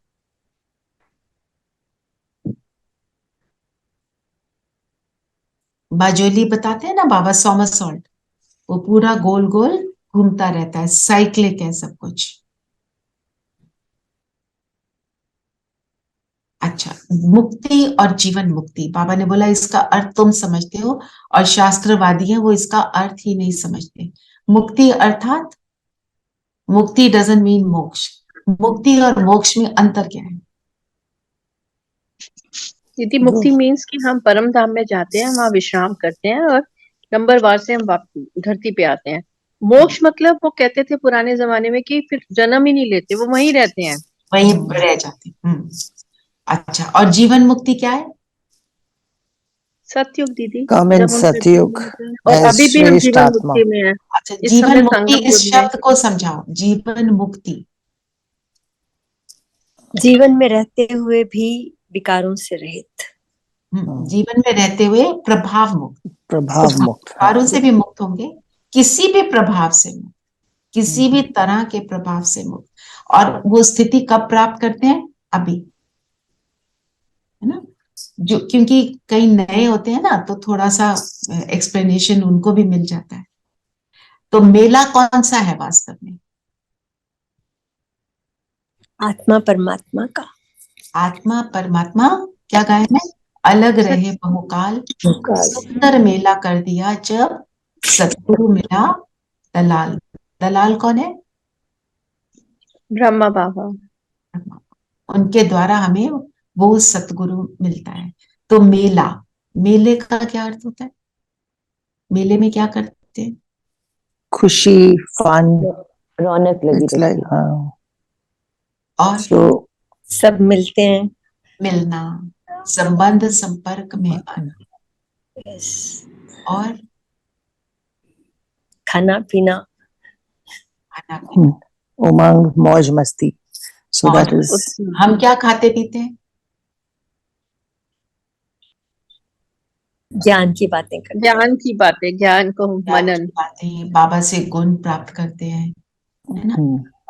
बाजोली बताते हैं ना बाबा, सॉमरसॉल्ट, वो पूरा गोल गोल घूमता रहता है, साइक्लिक है सब कुछ। अच्छा, मुक्ति और जीवन मुक्ति, बाबा ने बोला इसका अर्थ तुम समझते हो, और शास्त्रवादी हैं वो इसका अर्थ ही नहीं समझते। मुक्ति अर्थात, मुक्ति डजंट मीन मोक्ष। मुक्ति और मोक्ष में अंतर क्या है? दीदी मुक्ति मीन्स कि हम परम धाम में जाते हैं, वहाँ विश्राम करते हैं और नंबरवार से हम धरती पे आते हैं। मोक्ष मतलब वो कहते थे पुराने जमाने में कि फिर जन्म ही नहीं लेते, वो वहीं रहते हैं। वहीं रह जाते हैं। अच्छा, और जीवन मुक्ति क्या है? सतयुग दीदी, कम इन जब हम फिर सतयुग और एज अभी भी हम श्रेष्ठ जीवन आत्मा। मुक्ति में हैं। अच्छा, इस जीवन समय मुक्ति, संगम इस युग में। शब्द को समझाओ, जीवन मुक्ति। जीवन में रहते हुए भी विकारों से रहित। जीवन में रहते हुए प्रभाव मुक्त, प्रभाव मुक्त। विकारों से भी मुक्त होंगे, किसी भी प्रभाव से मुक्त, किसी भी तरह के प्रभाव से मुक्त। और वो स्थिति कब प्राप्त करते हैं? अभी, है ना। जो, क्योंकि कई नए होते हैं ना, तो थोड़ा सा एक्सप्लेनेशन उनको भी मिल जाता है। तो मेला कौन सा है वास्तव में? आत्मा परमात्मा का। आत्मा परमात्मा, क्या गाया है? अलग रहे बहुकाल, सुंदर मेला कर दिया जब सतगुरु मिला दलाल। दलाल कौन है? ब्रह्मा बाबा। उनके द्वारा हमें वो सतगुरु मिलता है। तो मेला, मेले का क्या अर्थ होता है? मेले में क्या करते हैं? खुशी, फन, रौनक लगी इट्स रहती लाइक, है। हाँ। और So, सब मिलते हैं। मिलना, संबंध संपर्क में आना, Yes. और खाना पीना। खाना पीना, उमंग, मौज मस्ती। So मौज that is मस्ती। हम क्या खाते पीते हैं? ज्ञान की बातें करते हैं। ज्ञान की बातें, ज्ञान को ज्ञान मनन। की बातें, बाबा से गुण प्राप्त करते हैं, है ना।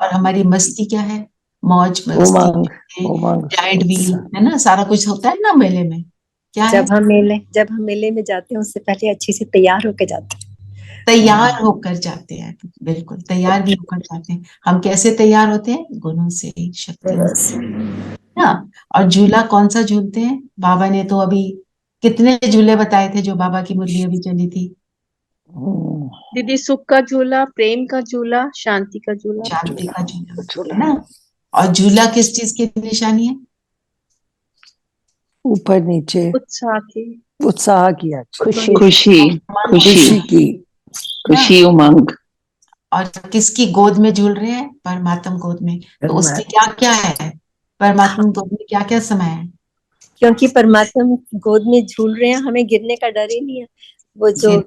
और हमारी मस्ती क्या है? मौज मस्ती, उमंग, जाइंट व्हील, उत्साह। है ना, सारा कुछ होता है ना मेले में। क्या है? जब हम मेले में जाते हैं उससे पहले अच्छे से तैयार होके जाते हैं। तैयार होकर जाते हैं, बिल्कुल तैयार भी होकर जाते हैं। हम कैसे तैयार होते हैं? गुणों से, शक्तियों से, ना। और झूला कौन सा झूलते हैं? बाबा ने तो अभी कितने झूले बताए थे, जो बाबा की मुरली अभी चली थी। दीदी सुख का झूला, प्रेम का झूला, शांति का झूला। शांति का झूला, है ना। और झूला किस चीज की निशानी है? ऊपर नीचे, उत्साह की। उत्साह की, खुशी, खुशी, खुशी, की, खुशी, उमंग। और किसकी गोद में झूल रहे हैं? परमात्मा गोद में। तो उसकी क्या क्या है? परमात्मा गोद में क्या क्या समय है? क्योंकि परमात्मा गोद में झूल रहे हैं, हमें गिरने का डर ही नहीं है। वो जो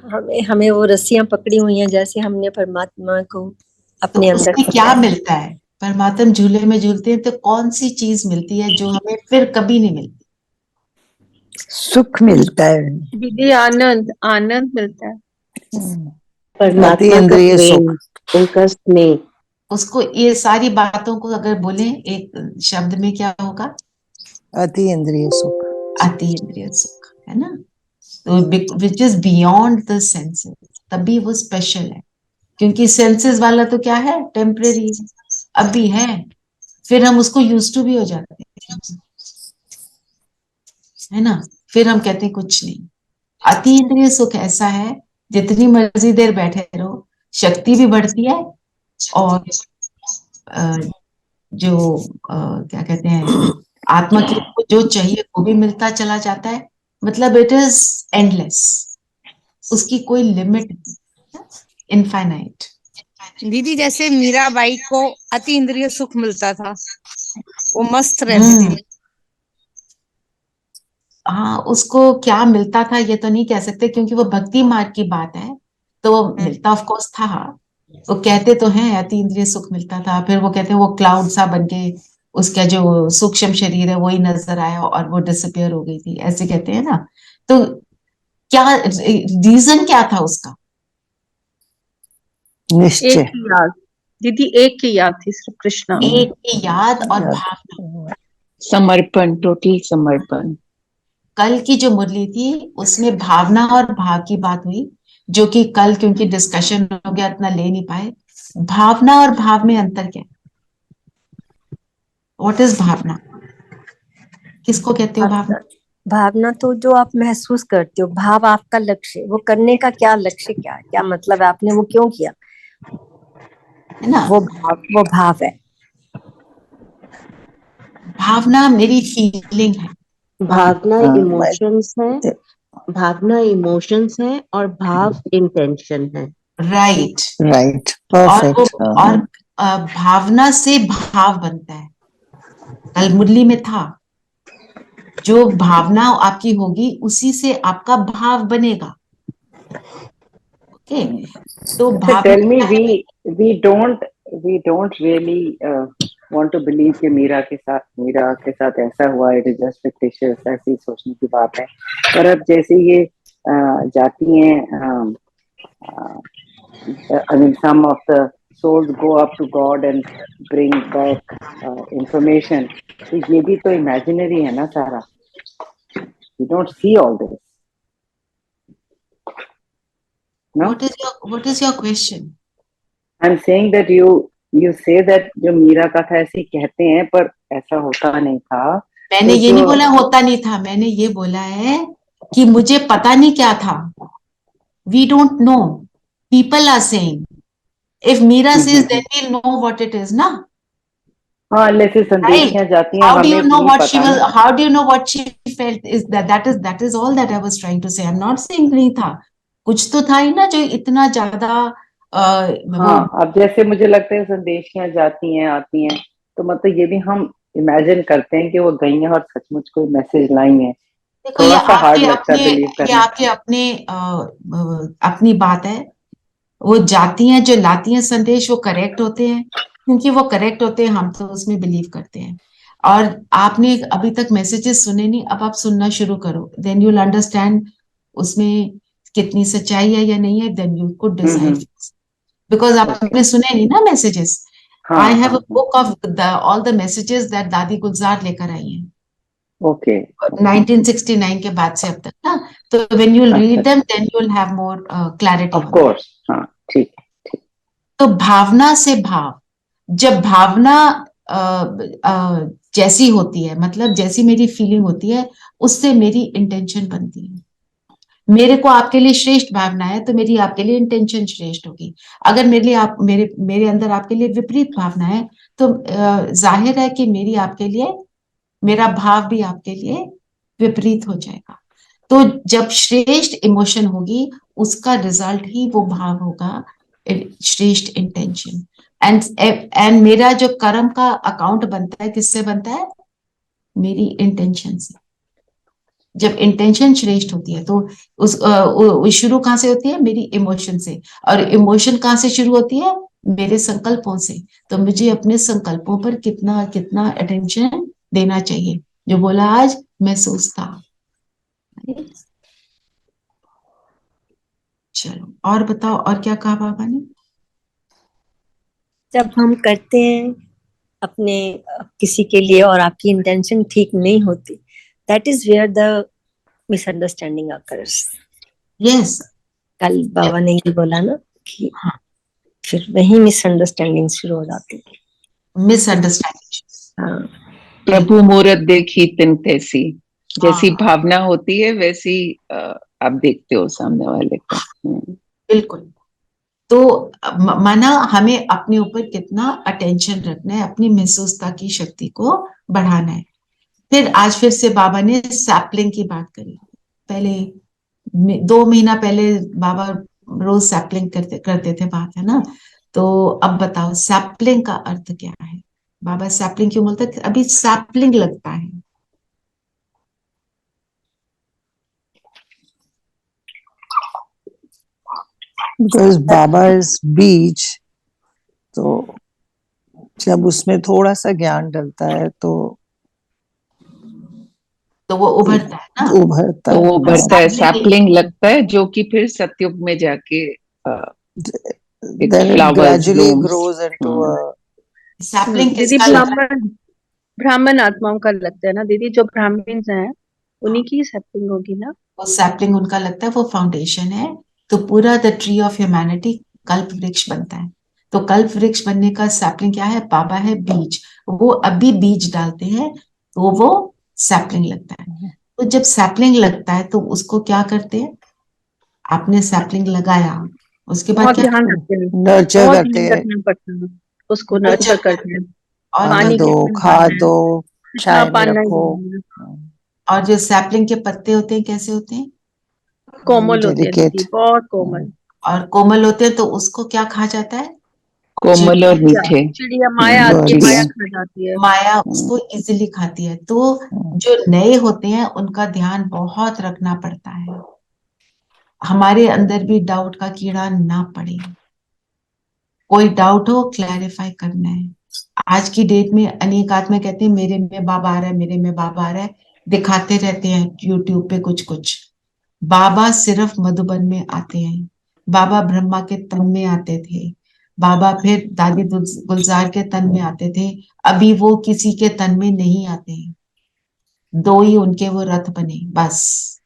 हमें वो रस्सियां पकड़ी हुई हैं, जैसे हमने परमात्मा को तो अपने अंदर उसमें पकड़ा क्या है। मिलता है? परमात्मा झूले में झूलते हैं तो कौन सी चीज मिलती है जो हमें फिर कभी नहीं मिलती? सुख मिलता है, दीदी आनंद, आनंद मिलता है। अति परमात्मा का इंद्रिय प्रेम, सुख। उनका स्नेह। उसको ये सारी बातों को अगर बोले एक शब्द में क्या होगा? अति इंद्रिय सुख। अति इंद्रिय सुख, है ना? तो which is beyond the senses, तभी वो स्पेशल है। क्योंकि सेंसेस वाला तो क्या है, टेम्परेरी है, अभी है, फिर हम उसको यूज टू भी हो जाते हैं, है ना? फिर हम कहते हैं कुछ नहीं। अति इंद्रिय सुख ऐसा है, जितनी मर्जी देर बैठे रहो, शक्ति भी बढ़ती है, और जो क्या कहते हैं, आत्मा की जो चाहिए वो भी मिलता चला जाता है। मतलब इट इज एंडलेस, उसकी कोई लिमिट नहीं, इनफाइनाइट। दीदी जैसे मीराबाई को अति इंद्रिय सुख मिलता था, वो मस्त रहती थी। हाँ, उसको क्या मिलता था ये तो नहीं कह सकते, क्योंकि वो भक्ति मार्ग की बात है, तो मिलता ऑफ कोर्स था। वो कहते तो हैं अति इंद्रिय सुख मिलता था, फिर वो कहते हैं वो क्लाउड सा बन के उसका जो सूक्ष्म शरीर है वही नजर आया और वो डिसअपियर हो गई थी, ऐसे कहते हैं ना। तो क्या रीजन क्या था उसका? निश्चय। एक ही याद दीदी, एक की याद थी सिर्फ, कृष्णा। एक ही याद और भावना, समर्पण, टोटल समर्पण। कल की जो मुरली थी उसमें भावना और भाव की बात हुई, जो कि कल क्योंकि डिस्कशन हो गया इतना ले नहीं पाए। भावना और भाव में अंतर क्या है? व्हाट इज भावना? किसको कहते हो भावना? भावना तो जो आप महसूस करते हो, भाव आपका लक्ष्य, वो करने का क्या लक्ष्य, क्या क्या मतलब है, आपने वो क्यों किया, है ना? वो भाव है। भावना मेरी फीलिंग है। भावना हाँ, इमोशंस है, भावना इमोशंस है और भाव इंटेंशन है। राइट, राइट, और वो परफेक्ट। और भावना से भाव बनता है। कल मुरली में था, जो भावना आपकी होगी उसी से आपका भाव बनेगा। ओके, तो So भावना tell me, क्या है? we don't really want to believe कि मीरा के साथ ऐसा हुआ, it is just fictitious, ऐसी सोचने की बात है। पर अब जैसे ये जाती हैं, I mean some of the souls go up to God and bring back information, तो ये भी तो imaginary है ना सारा, you don't see all this. No? What is your question? I'm saying that you say that जो मीरा का था ऐसे कहते हैं, पर ऐसा होता नहीं था। मैंने तो ये नहीं बोला होता नहीं था, मैंने ये बोला है कि मुझे पता नहीं क्या था। We don't know. People are saying. If Meera says, then we'll know what it is, ना? हाँ, जैसे संदेशियां जाती हैं, How do हमें you know नहीं what she पता was? ना। How do you know what she felt? Is that is all that I was trying to say. I'm not saying नहीं था, कुछ तो था ही ना जो इतना ज्यादा हाँ, अब जैसे मुझे लगता है संदेशियां जाती हैं आती हैं, तो मतलब ये भी हम इमेजिन करते हैं कि वो गई हैं और सचमुच कोई मैसेज लाई हैं। देखो, ये थोड़ा सा हार्ड आपके लगता है बिलीव अपने ये करना। आपके अपने अपनी बात है। वो जाती हैं, जो लाती हैं संदेश, वो करेक्ट होते हैं, क्योंकि वो करेक्ट होते हैं, हम तो उसमें बिलीव करते हैं। और आपने अभी तक मैसेजेस सुने नहीं, अब आप सुनना शुरू करो, देन यूल अंडरस्टैंड उसमें कितनी सच्चाई है या नहीं है, then you could decide, because आपने सुने नहीं ना messages. I have a book of all the messages that Dadi Gulzar लेकर आई हैं। ओके, 1969 के बाद से अब तक ना, तो when you'll read them then you'll have more clarity of course. हाँ, ठीक। तो भावना से भाव, जब भावना जैसी होती है, मतलब जैसी मेरी फीलिंग होती है, उससे मेरी इंटेंशन बनती है। मेरे को आपके लिए श्रेष्ठ भावना है तो मेरी आपके लिए इंटेंशन श्रेष्ठ होगी। अगर मेरे लिए आप मेरे अंदर आपके लिए विपरीत भावना है, तो जाहिर है कि मेरी आपके लिए, मेरा भाव भी आपके लिए विपरीत हो जाएगा। तो जब श्रेष्ठ इमोशन होगी, उसका रिजल्ट ही वो भाव होगा, श्रेष्ठ इंटेंशन। एंड मेरा जो कर्म का अकाउंट बनता है, किससे बनता है? मेरी इंटेंशन से। जब इंटेंशन श्रेष्ठ होती है तो शुरू कहाँ से होती है? मेरी इमोशन से। और इमोशन कहाँ से शुरू होती है? मेरे संकल्पों से। तो मुझे अपने संकल्पों पर कितना कितना अटेंशन देना चाहिए। जो बोला आज मैं सोचता। चलो और बताओ, और क्या कहा बाबा ने? जब हम करते हैं अपने किसी के लिए और आपकी इंटेंशन ठीक नहीं होती, that is where the misunderstanding occurs. Yes, कल बाबा ने ये बोला ना कि हाँ, फिर वही मिसअंडरस्टैंडिंग शुरू हो जाती है। मिसअंडरस्टैंडिंग। हाँ, प्रभु मूरत देखी तिन तैसी, जैसी हाँ, भावना होती है वैसी आप देखते हो सामने वाले को। बिल्कुल। तो माना हमें अपने ऊपर कितना अटेंशन रखना है, अपनी महसूसता की शक्ति को बढ़ाना है। फिर आज फिर से बाबा ने सैपलिंग की बात करी। पहले 2 महीना पहले बाबा रोज सैपलिंग करते करते थे, बात है ना। तो अब बताओ सैपलिंग का अर्थ क्या है? बाबा सैपलिंग क्यों बोलते थे? अभी सैपलिंग लगता है। बिकॉज बाबा इज बीज, तो जब उसमें थोड़ा सा ज्ञान डलता है तो वो उभरता है ना। उभरता तो है। वो बढ़ता है, सैपलिंग सैपलिंग लगता है, जो कि फिर सतयुग में जाके एक then it flowers gradually blooms. Grows into sapling दीदी किसका लगता है? ब्राह्मण आत्माओं का लगता है ना दीदी, जो ब्राह्मण हैं उन्हीं की सैपलिंग होगी ना। वो सैपलिंग उनका लगता है, वो फाउंडेशन है। तो पूरा द ट्री ऑफ ह्यूमैनिटी कल्प वृक्ष बनता है। तो कल्प वृक्ष बनने का सैपलिंग क्या है? बाबा है बीज। वो अभी बीज डालते हैं तो वो सैपलिंग लगता है। तो जब सैपलिंग लगता है तो उसको क्या करते हैं? आपने सैपलिंग लगाया, उसके बाद बहुत क्या ध्यान करते रखते हैं, नर्चर बहुत करते ध्यान हैं, रखना पड़ता है, उसको हैं? नर्चर नर्चर करते करते हैं, हैं। और पानी पानी दो, कितना खाद डालना है, दो, कितना छाया में पानी रखो। डालना है। और जो सैपलिंग के पत्ते होते हैं कैसे होते हैं? कोमल होते हैं डेलिकेट, दीदी, बहुत कोमल। और कोमल होते हैं। तो उसको क्या कहा जाता है? कोमल और चिड़िया, मीठे। चिड़िया माया आती है, बर्ड्स। माया चिड़िया। खा जाती है। माया उसको इजीली खाती है। तो जो नए होते हैं उनका ध्यान बहुत रखना पड़ता है, हमारे अंदर भी डाउट का कीड़ा ना पड़े। कोई डाउट हो क्लैरिफाई करना है। आज की डेट में अनेक आत्मा कहते हैं मेरे में बाबा आ रहा है, मेरे में बाबा आ रहा है, दिखाते रहते हैं यूट्यूब पे कुछ कुछ। बाबा सिर्फ मधुबन में आते हैं। बाबा ब्रह्मा के तन में आते थे। बाबा फिर दादी गुलजार के तन में आते थे। अभी वो किसी के तन में नहीं आते हैं। 2 ही उनके वो रथ बने बस।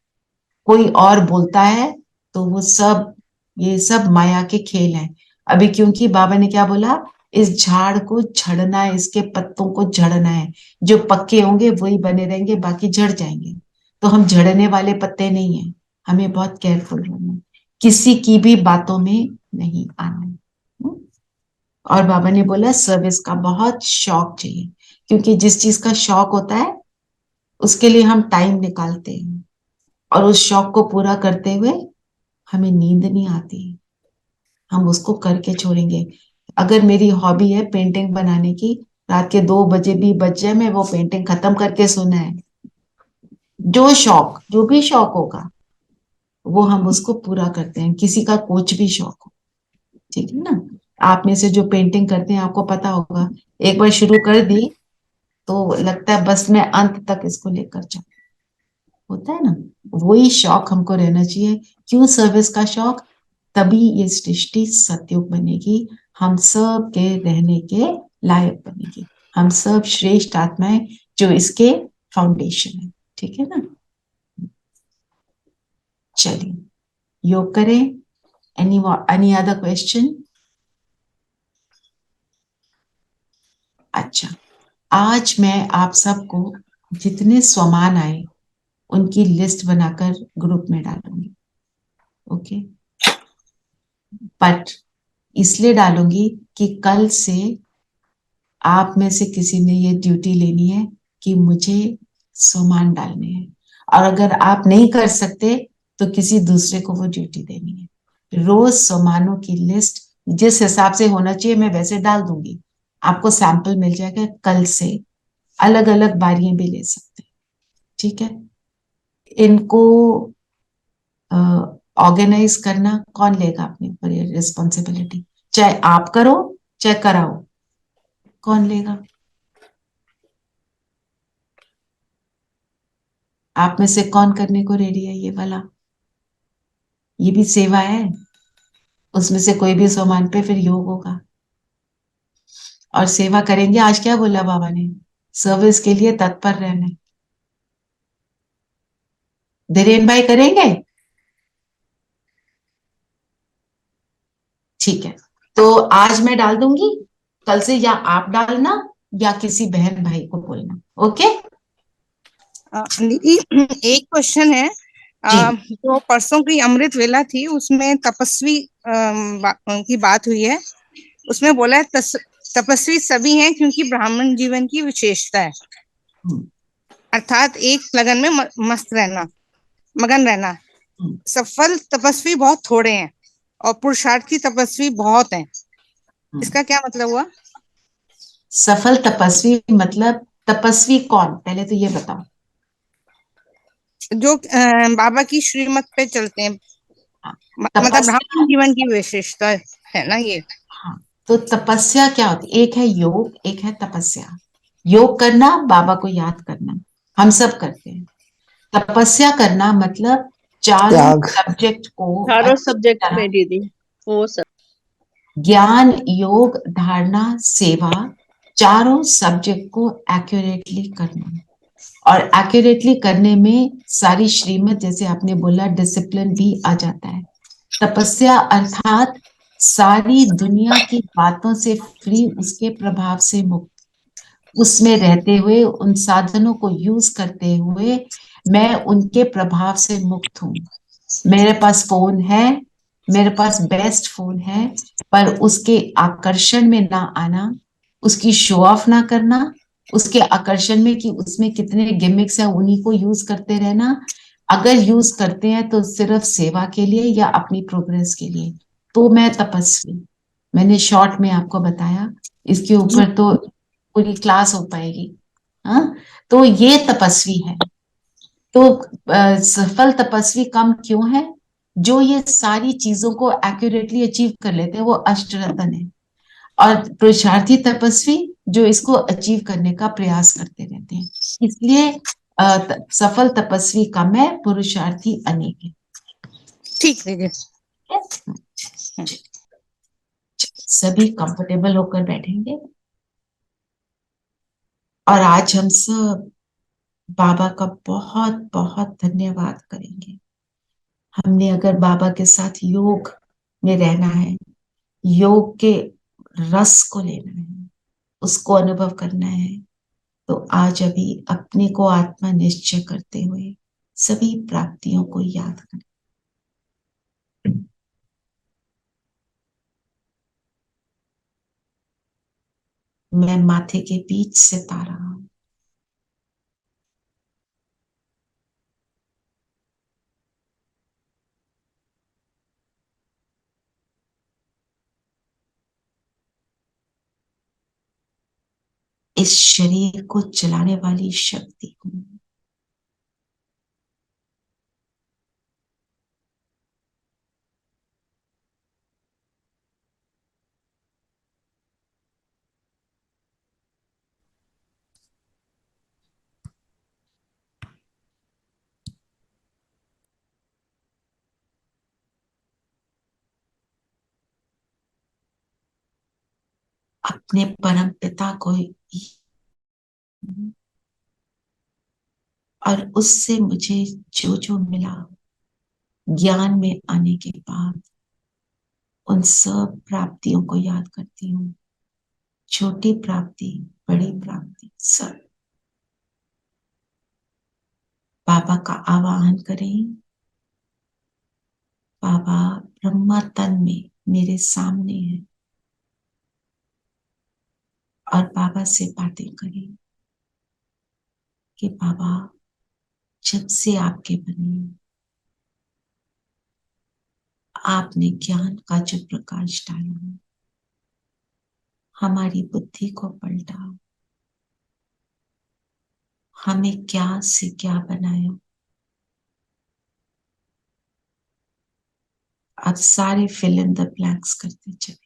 कोई और बोलता है तो वो सब, ये सब माया के खेल हैं। अभी क्योंकि बाबा ने क्या बोला? इस झाड़ को झड़ना है, इसके पत्तों को झड़ना है। जो पक्के होंगे वही बने रहेंगे, बाकी झड़ जाएंगे। तो हम झड़ने वाले पत्ते नहीं हैं। हमें बहुत केयरफुल रहना है, किसी की भी बातों में नहीं आना है। और बाबा ने बोला सर्विस का बहुत शौक चाहिए, क्योंकि जिस चीज का शौक होता है उसके लिए हम टाइम निकालते हैं, और उस शौक को पूरा करते हुए हमें नींद नहीं आती। हम उसको करके छोड़ेंगे। अगर मेरी हॉबी है पेंटिंग बनाने की, रात के 2 बजे भी बज जाए, मैं वो पेंटिंग खत्म करके सोना है। जो शौक, जो भी शौक होगा वो हम उसको पूरा करते हैं, किसी का कुछ भी शौक हो। ठीक है ना? आप में से जो पेंटिंग करते हैं आपको पता होगा, एक बार शुरू कर दी तो लगता है बस मैं अंत तक इसको लेकर जाऊं। होता है ना? वही शौक हमको रहना चाहिए। क्यों सर्विस का शौक? तभी ये सृष्टि सतयुग बनेगी, हम सब के रहने के लायक बनेगी। हम सब श्रेष्ठ आत्माएं जो इसके फाउंडेशन है। ठीक है ना? चलिए योग करें। Any other question? अच्छा, आज मैं आप सबको जितने स्वमान आए उनकी लिस्ट बनाकर ग्रुप में डालूंगी। ओके? बट इसलिए डालूंगी कि कल से आप में से किसी ने ये ड्यूटी लेनी है कि मुझे स्वमान डालने हैं। और अगर आप नहीं कर सकते तो किसी दूसरे को वो ड्यूटी देनी है। रोज स्वमानों की लिस्ट जिस हिसाब से होना चाहिए मैं वैसे डाल दूंगी। आपको सैंपल मिल जाएगा। कल से अलग अलग बारियां भी ले सकते हैं। ठीक है? इनको ऑर्गेनाइज करना कौन लेगा अपने ऊपर ये रिस्पॉन्सिबिलिटी? चाहे आप करो चाहे कराओ, कौन लेगा? आप में से कौन करने को रेडी है ये वाला? ये भी सेवा है, उसमें से कोई भी सोमान पे फिर योग होगा और सेवा करेंगे। आज क्या बोला बाबा ने? सर्विस के लिए तत्पर रहना। धीरेन भाई करेंगे? ठीक है, तो आज मैं डाल दूंगी, कल से या आप डालना या किसी बहन भाई को बोलना। ओके? दीदी एक क्वेश्चन है। जो परसों की अमृत वेला थी उसमें तपस्वी की बात हुई है। उसमें बोला है तपस्वी सभी हैं क्योंकि ब्राह्मण जीवन की विशेषता है, अर्थात एक लगन में मस्त रहना, मगन रहना। सफल तपस्वी बहुत थोड़े हैं और पुरुषार्थी तपस्वी बहुत हैं। इसका क्या मतलब हुआ? सफल तपस्वी मतलब तपस्वी कौन, पहले तो ये बताओ। जो बाबा की श्रीमत पे चलते हैं, मतलब तपस्या, ब्राह्मण जीवन की विशेषता है ना ये। हाँ, तो तपस्या क्या होती है? एक है योग, एक है तपस्या। योग करना, बाबा को याद करना, हम सब करते हैं। तपस्या करना मतलब चारों त्याग। सब्जेक्ट को चारों अच्छी सब्जेक्ट तरह, में दीदी वो सब। ज्ञान, योग, धारणा, सेवा, चारों सब्जेक्ट को एक्यूरेटली करना। और एक्यूरेटली करने में सारी श्रीमत, जैसे आपने बोला, डिसिप्लिन भी आ जाता है। तपस्या अर्थात सारी दुनिया की बातों से फ्री, उसके प्रभाव से मुक्त, उसमें रहते हुए, उन साधनों को यूज करते हुए मैं उनके प्रभाव से मुक्त हूं। मेरे पास फोन है, मेरे पास बेस्ट फोन है, पर उसके आकर्षण में ना आना, उसकी शो ऑफ ना करना, उसके आकर्षण में कि उसमें कितने गिमिक्स है उन्हीं को यूज करते रहना। अगर यूज करते हैं तो सिर्फ सेवा के लिए या अपनी प्रोग्रेस के लिए, तो मैं तपस्वी। मैंने शॉर्ट में आपको बताया, इसके ऊपर तो पूरी क्लास हो पाएगी। हाँ, तो ये तपस्वी है। तो सफल तपस्वी कम क्यों है? जो ये सारी चीजों को एक्यूरेटली अचीव कर लेते हैं, वो अष्टरत्न है। और पुरुषार्थी तपस्वी जो इसको अचीव करने का प्रयास करते रहते हैं। इसलिए सफल तपस्वी कम है, पुरुषार्थी अनेक है। ठीक है। सभी कंफर्टेबल होकर बैठेंगे और आज हम सब बाबा का बहुत बहुत धन्यवाद करेंगे। हमने अगर बाबा के साथ योग में रहना है, योग के रस को लेना है, उसको अनुभव करना है, तो आज अभी अपने को आत्मा निश्चय करते हुए सभी प्राप्तियों को याद करें। मैं माथे के बीच से तारा हूं। इस शरीर को चलाने वाली शक्ति हूं। अपने परम पिता को और उससे मुझे जो जो मिला ज्ञान में आने के बाद, उन सब प्राप्तियों को याद करती हूँ। छोटी प्राप्ति, बड़ी प्राप्ति, सब बाबा का आवाहन करें। बाबा ब्रह्मा तन में मेरे सामने है और बाबा से बातें करें कि बाबा, जब से आपके बने आपने ज्ञान का जो प्रकाश डाला, हमारी बुद्धि को पलटा, हमें क्या से क्या बनाया, आप सारे फिल इन द ब्लैंक्स करते चले।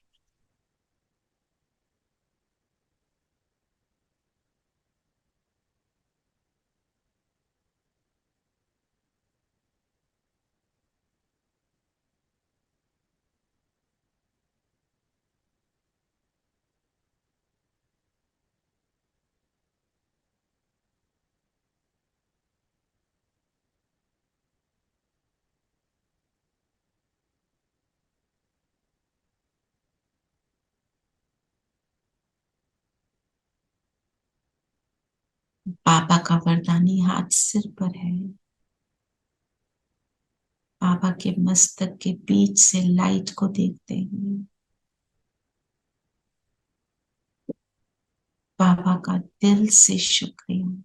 बाबा का वरदानी हाथ सिर पर है। बाबा के मस्तक के बीच से लाइट को देखते हुए बाबा का दिल से शुक्रिया।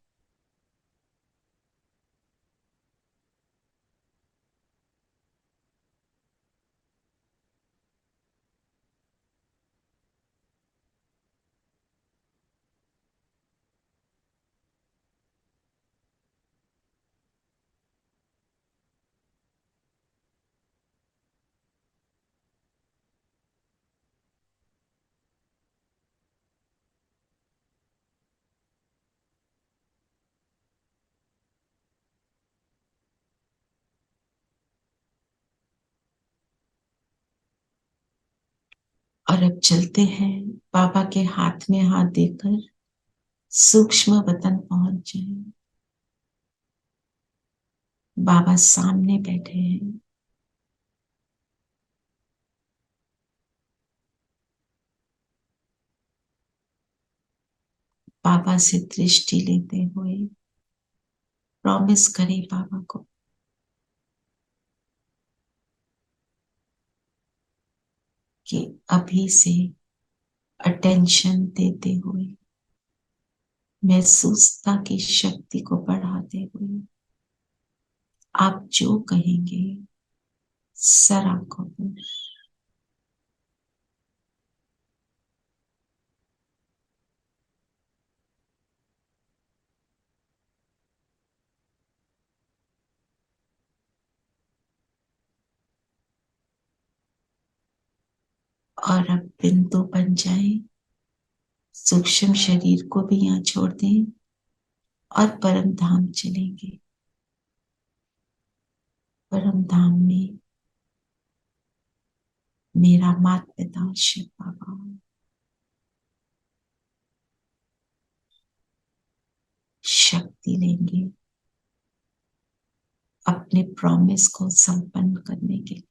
और अब चलते हैं बाबा के हाथ में हाथ देकर सूक्ष्म वतन पहुंच जाए। बाबा सामने बैठे हैं। बाबा से दृष्टि लेते हुए प्रॉमिस करें बाबा को कि अभी से अटेंशन देते हुए, महसूसता की शक्ति को बढ़ाते हुए आप जो कहेंगे सर आंखों पर और अब बिंदु बन जाए। सूक्ष्म शरीर को भी यहाँ छोड़ दें और परम धाम चलेंगे। परम धाम में मेरा माता पिता शिव बाबा, शक्ति लेंगे अपने प्रॉमिस को संपन्न करने के लिए।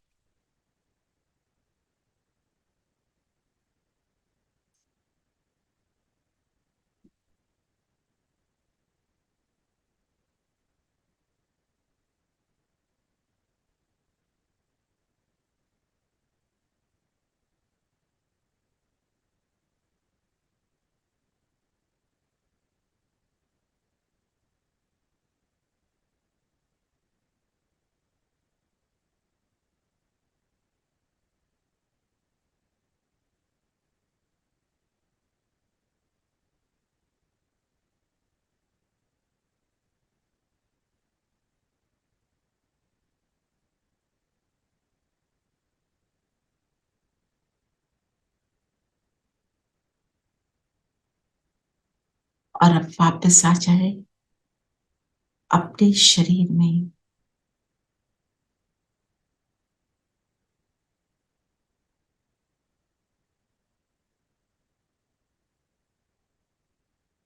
और अब वापस आ जाए अपने शरीर में।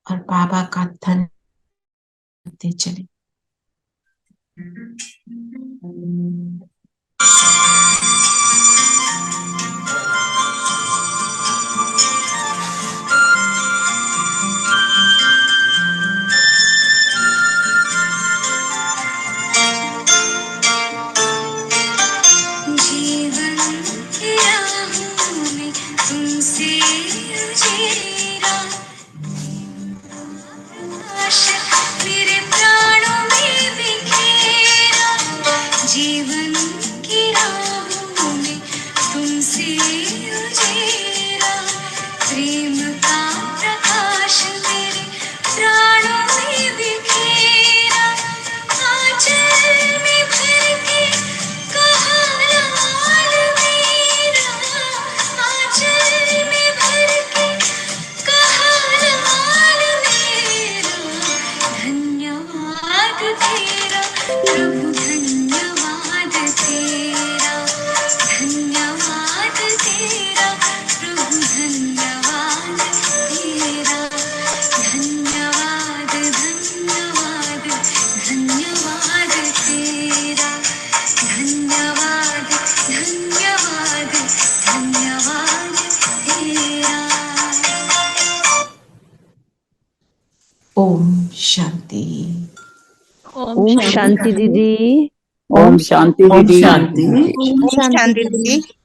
और बाबा का धन करते चले। जीवन की राहों में तुमसे उजेरा, आशा मेरे प्राणों में बिखेरा। जीवन तेरा प्रभु धन्यवाद तेरा, धन्यवाद तेरा प्रभु धन्यवाद तेरा, धन्यवाद धन्यवाद धन्यवाद तेरा, धन्यवाद धन्यवाद धन्यवाद तेरा। ओम शांति। ओम शांति दीदी। ओम शांति ओम दीदी। शांति। ओम शांति दीदी।